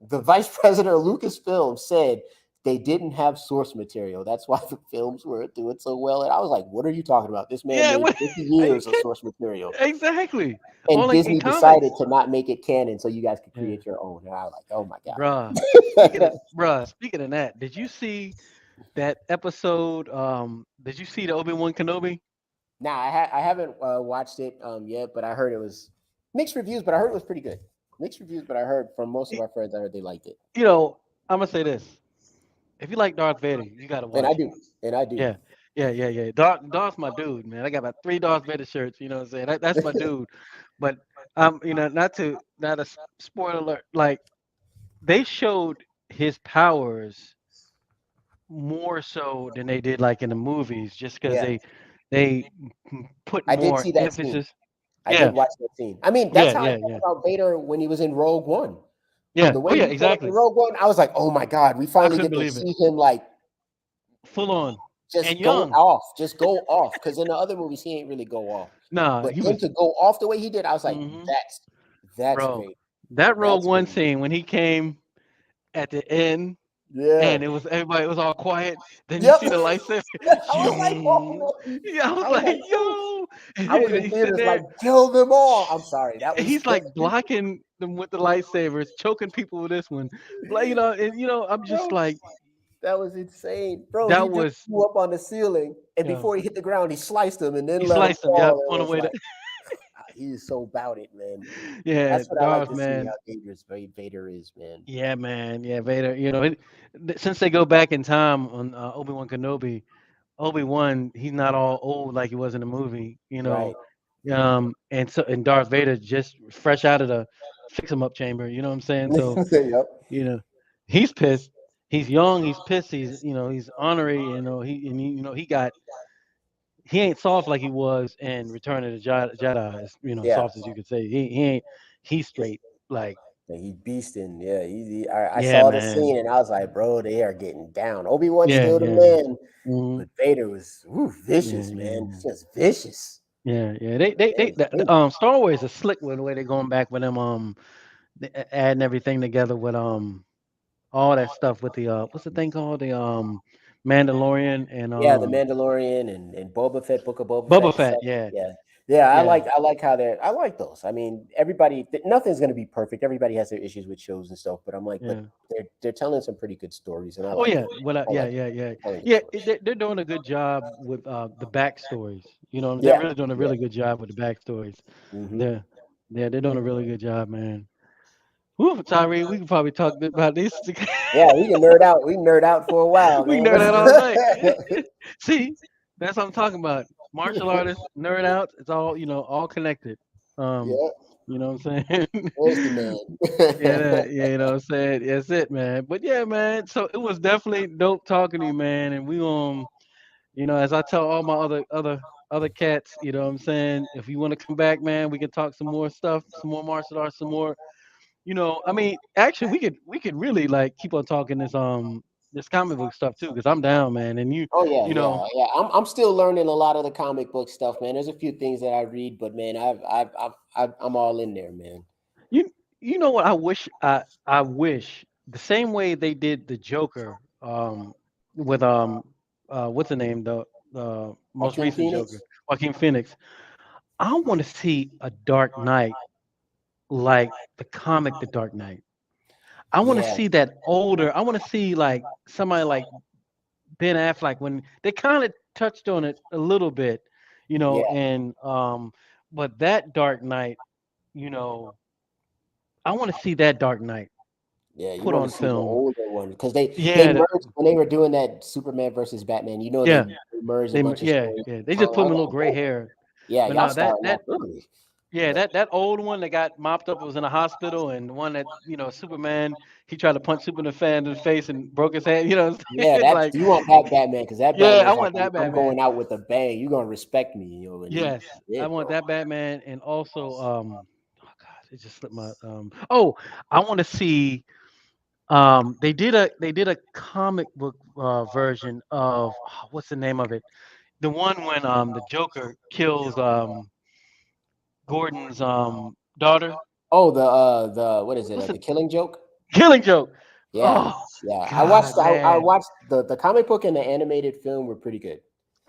The vice president of Lucasfilm said they didn't have source material. That's why the films were doing so well. And I was like, what are you talking about? This man yeah. made What? 50 Are you years of kidding? source material. Exactly. Or And like in Disney decided comics. to not make it canon so you guys could Yeah, create your own. And I was like, oh my bruh. God. Speaking of that, did you see that episode? Did you see the Obi-Wan Kenobi? Nah, I haven't watched it yet, but I heard it was mixed reviews, but I heard it was pretty good. Mixed reviews, but I heard from most of Y- our friends, I heard they liked it. You know, I'm gonna say this: if you like Darth Vader, you gotta And I watch it. do. And I do. Yeah, yeah, yeah, yeah. Darth's my dude, man. I got about 3 Darth Vader shirts. You know what I'm saying? That's my dude. But you know, not a spoiler alert. Like they showed his powers more so than they did like in the movies, just because Yeah. they put I did more see that scene. emphasis. I Yeah, did watch that scene. I mean, that's yeah, how I yeah, felt yeah, about Vader when he was in Rogue One. yeah. The Oh way yeah, he showed up in exactly. Rogue One, I was like, oh my God, we I finally couldn't get to believe it. see him like Full on and just go young. off, just go off. Because in the other movies, he ain't really go off. Nah, But he him was. to go off the way he did, I was like, Hmm. that's Bro. Vader. That Rogue That's One Vader. scene when he came at the end Yeah. and it was everybody, it was all quiet. Then you Yep. see the lightsaber. I was like, Zoom. oh man. Yeah, I was I was like, like, oof. yo. I was And in he's sitting theaters like, there. kill them all. I'm sorry. That And was he's like blocking them with the lightsabers, choking people with this one. Like, you know, and you know, I'm just bro. like, That was insane. Bro, he that just was, flew up on the ceiling and you know, before he hit the ground, he sliced him and then he let him sliced him. Yep, fall. It on the was way to, like he is so about it, man. yeah, That's what I like Darth, to see how man. dangerous Vader is, man. Yeah, man. Yeah, Vader. You know, since they go back in time on Obi-Wan Kenobi, Obi-Wan, he's not all old like he was in the movie, you know. Right. And Darth Vader just fresh out of the fix 'em up chamber, you know what I'm saying? So, Yep. you know, he's pissed. He's young, he's pissed, he's ornery, he ain't soft like he was in Return of the Jedi, as Yeah. soft as you could say. He ain't he's straight like, Yeah, he beasting. Yeah, I yeah, saw the man. scene and I was like, bro, they are getting down. Obi-Wan's Yeah, still the yeah. man, Mhm. but Vader was Yeah, vicious, yeah, man. yeah. Just vicious. Yeah, yeah. Star Wars is slick with the way they're going back with them adding everything together with all that stuff with the what's the thing called, the Mandalorian and Yeah, the Mandalorian and Boba Fett, Book of Boba Boba Fett and Fett. stuff. Yeah, Yeah, yeah, yeah, I like how I like those. I mean, nothing's gonna be perfect. Everybody has their issues with shows and stuff, but I'm like, but yeah. they're telling some pretty good stories, and I Oh like yeah, it. I yeah, like yeah, yeah, telling good yeah. stories. They're doing a good job with the backstories. You know, they're Yeah, really doing a yeah. really good job with the backstories. Hmm. They're they're doing a really good job, man. Woo, Tyree, we can probably talk about this. Yeah, we can nerd out. We can nerd out for a while, We can man. nerd out all night. See, that's what I'm talking about. Martial artists, nerd out. It's all all connected. Um, Yeah, you know what I'm saying? there's the Yeah, man. yeah, you know what I'm saying? That's it, man. But yeah, man. So it was definitely dope talking to you, man. And we as I tell all my other cats, you know what I'm saying? If you want to come back, man, we can talk some more stuff, some more martial arts, some more. I mean, actually, we could really like keep on talking this comic book stuff too, because I'm down, man. And Oh yeah, you know, yeah. I'm still learning a lot of the comic book stuff, man. There's a few things that I read, but man, I'm all in there, man. you you know what? I wish the same way they did the Joker, with what's the name, the most Joaquin recent Phoenix. Joker, Joaquin Phoenix. I want to see a Dark Knight like the comic The Dark Knight. I want to Yeah, see that older. I want to see like somebody like Ben Affleck when they kind of touched on it a little bit, yeah, and but that Dark Knight, you know, I want to see that Dark Knight yeah. You put want to on see the film. older one because they Yeah, merged when they were doing that Superman versus Batman. You know, yeah, they merged a bunch of stories. yeah. They I just was put him a like, little gray oh, hair, yeah, but y'all now starting off early. yeah, But that old one that got mopped up was in a hospital, and the one that Superman, he tried to punch Superman fan in the face and broke his hand. You know what I'm yeah, saying? that's Like, you want that Batman because that yeah, I Batman's like want that I'm Batman. going out with a bang. You gonna respect me, and he Yes, I did, want bro. that Batman, and also oh god, it just slipped my oh, I want to see they did a comic book version of what's the name of it? The one when the Joker kills Gordon's daughter. Oh, the what is it? What's The it? Killing Joke. Killing Joke. Yeah, Oh yeah. god, I man. watched the comic book and the animated film were pretty good.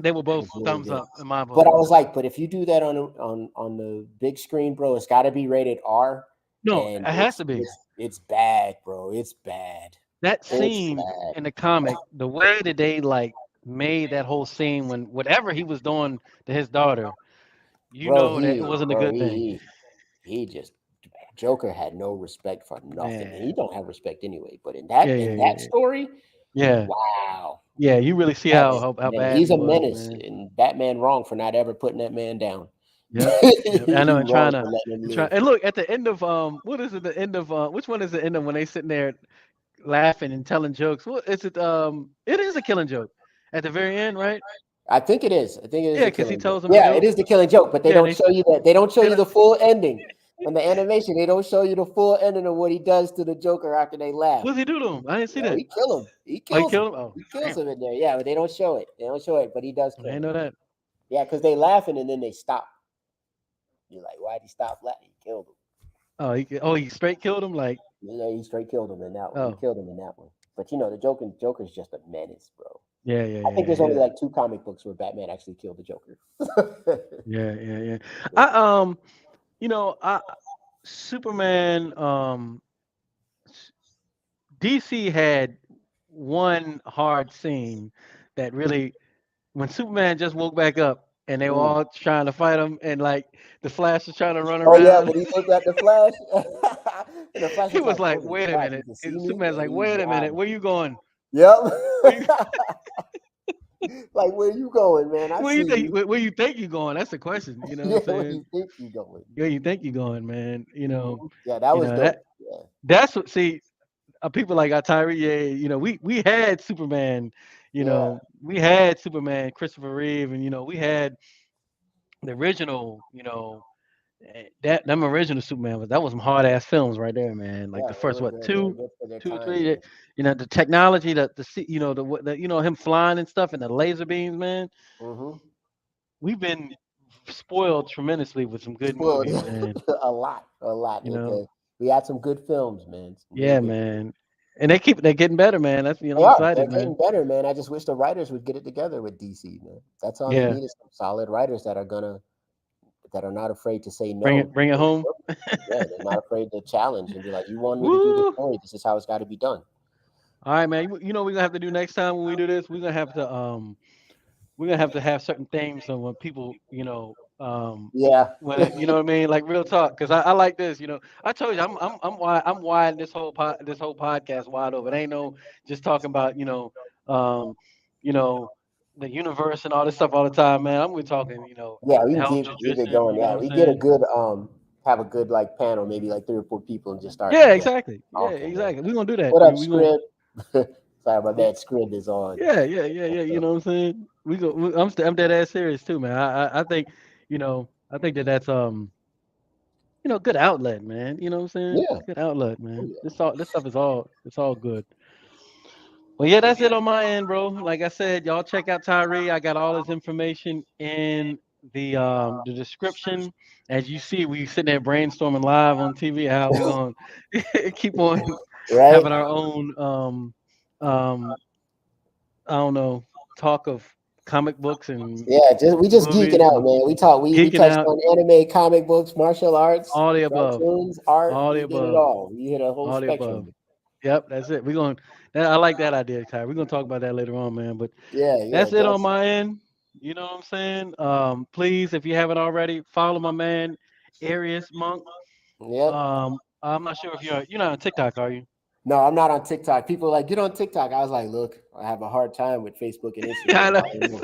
They were It both was really thumbs good. up in my But book. I was like, but if you do that on the big screen, bro, it's got to be rated R, No, and it has to be. it's bad, bro. It's bad. That It's scene bad, in the comic, the way that they like made that whole scene when whatever he was doing to his daughter, that it wasn't a bro. good thing. He just Joker had no respect for nothing, and he Man. don't have respect anyway. But Yeah, yeah, in yeah, that yeah. story, Yeah. wow, Yeah, you really see that how is how man, bad he's he a was, menace, man. and Batman wrong for not ever putting that man down. Yep. Yep. I know, He and trying wrong to for letting him and try live. and look at the end of what is it the end of which one is the end of when they sitting there laughing and telling jokes? What is it? It is a killing joke at the very end, right? I think it is. I think it is Yeah, the because he killing joke. tells him a Yeah, it joke. is the killing joke, but they Yeah, don't show you that. They don't show they you don't- the full ending. In the animation, they don't show you the full ending of what he does to the Joker after they laugh. what does he do to him? I didn't see Yo, that. he kill him. He Oh, he kills him. killed him. Oh, He kills damn! him in there. Yeah, but they don't show it. They don't show it, but he does I kill didn't him. know that. Yeah, because they laughing and then they stop. You're like, why'd he stop laughing? He killed him. He straight killed him. Like, Yeah, he straight killed him in that one. He oh, killed him in that one. But the Joker's just a menace, bro. yeah, yeah, I think yeah, there's only yeah, like two comic books where Batman actually killed the Joker. yeah, yeah, yeah. I I Superman DC had one hard scene that really when Superman just woke back up and they were Mm. all trying to fight him and like the Flash was trying to run Oh yeah, around. when he looked at the Flash, and the Flash He was was like, like, "Holy "Wait a crap, you minute." can see And me?" Superman's And like, he's "Wait a minute. wow. Where you going? Yep. Where you Like, where you going, man? I where see you think you. where you think you going?" That's the question. You know what I'm Yeah, where you saying? think you going? Where you think you going, man? Yeah, that was That dope. Yeah, that's what see people like Tyree, yeah, we had Superman, yeah, we had Superman, Christopher Reeve, and we had the original, that them original Superman that was some hard ass films right there, man. Like yeah. the They first were what good. They were two, good for their two or time, three, man. the technology, the him flying and stuff, and the laser beams, man. Hmm. We've been spoiled tremendously with some good Spoiled movies, man. a lot, a lot. You know, We had some good films, man. Some really yeah, good. man. And they're getting better, man. That's They I'm are. They're excited, man. getting better, man. I just wish the writers would get it together with DC, man. That's all they Yeah, need is some solid writers that are not afraid to say no. bring it home. Yeah, they're not afraid to challenge and be like, "You want me to do this Woo! story? This is how it's got to be done." All right, man. You know what we're gonna have to do next time when we do this? We're gonna have to have certain themes so when people, Yeah. when it, you know what I mean, like real talk. Because I like this. I told you I'm wide this whole podcast wide open. It ain't no just talking about um, you know the universe and all this stuff all the time, man. I'm talking Yeah, we can health, keep it nutrition. going. You know Yeah, what I'm we get a saying? good have a good like panel, maybe like 3 or 4 people, and just start Yeah, exactly. Yeah, talking, man. exactly. We're gonna do that. What up, We gonna. Scrib? Sorry, my bad. Scrib is on. Yeah. You know what I'm saying? I'm dead ass serious too, man. I think, I think that's good outlet, man. You know what I'm saying? Yeah. Good outlet, Oh, man. yeah. This stuff is all good. Well, yeah, that's it on my end, bro. Like I said, y'all check out Tyree. I got all his information in the description. As you see, we sitting there brainstorming live on TV how we gonna keep on Right? having our own um I don't know, talk of comic books and Yeah, we just geeking movies out, and man. We geeking touched out, on anime, comic books, martial arts, all the above, cartoons, art. all the We did it above, all. We hit a whole all the above. spectrum. Yep, that's it. I like that idea, Ty. We're gonna talk about that later on, man. But Yeah, that's it on definitely. my end. You know what I'm saying? Please, if you haven't already, follow my man, Arius Monk. Yep. I'm not sure if you're not on TikTok, are you? No, I'm not on TikTok. People are like, get on TikTok. I was like, look, I have a hard time with Facebook and I Instagram. know.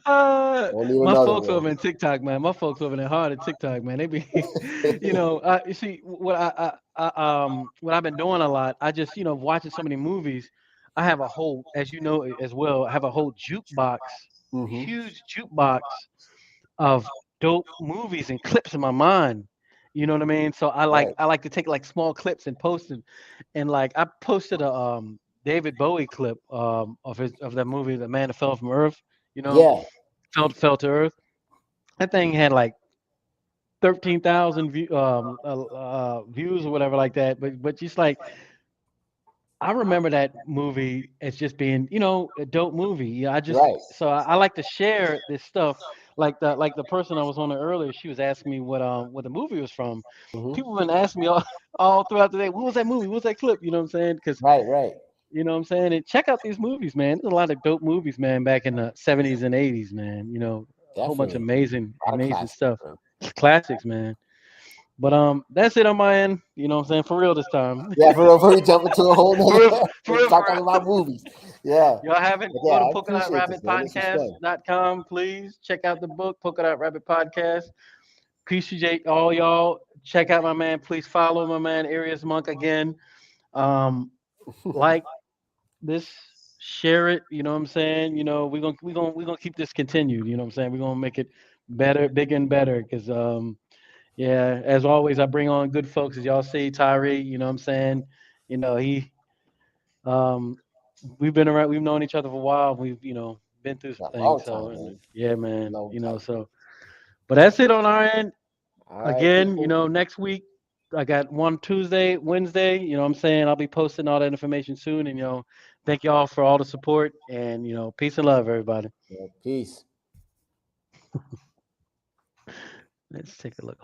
I don't know. Don't even My know folks them, over in TikTok, man. My folks over there hard at TikTok, man. They be, you see what I've been doing a lot. I just, watching so many movies. I have a whole, as you know as well, I have a whole jukebox, man. Hmm. huge jukebox of dope movies and clips in my mind. You know what I mean? So Right. I like to take like small clips and post them. And like I posted a David Bowie clip of that movie, The Man That Fell from Earth, you know, Yeah. fell to Earth. That thing had like 13,000 views or whatever like that. But just like I remember that movie as just being, a dope movie. Yeah, Right. I like to share this stuff. Like the person I was on there earlier, she was asking me what the movie was from. Hmm. People have been asking me all throughout the day, what was that movie? What was that clip? You know what I'm saying? Because Right. Right. you know what I'm saying? And check out these movies, man. There's a lot of dope movies, man, back in the 70s and 80s, man. A whole bunch of Definitely. A lot of amazing classics, stuff. man. Classics, man. But that's it on my end. You know what I'm saying? For real this time. Yeah, for real, before we jump into a whole For nother, real, for let's real, start for talking real. about movies. Yeah. Y'all haven't, But go yeah, to I appreciate this, man. This is fun. polkadot.rabbitpodcast.com, please. Check out the book, Polka Dot Rabbit Podcast. Appreciate all y'all. Check out my man. Please follow my man, Arius Monk, again. Um, like this, share it. You know what I'm saying? We're gonna keep this continued. You know what I'm saying? We're gonna make it better, bigger and better. Cause yeah, as always, I bring on good folks. As y'all see, Tyree. You know what I'm saying? He um we've been around. We've known each other for a while. We've been through some A long things. So time, man. yeah, man. Long time. So but that's it on our end. All right, Again, people. next week I got one Tuesday, Wednesday. You know what I'm saying? I'll be posting all that information soon. And thank y'all for all the support. And peace and love, everybody. Yeah, peace. Let's take a look.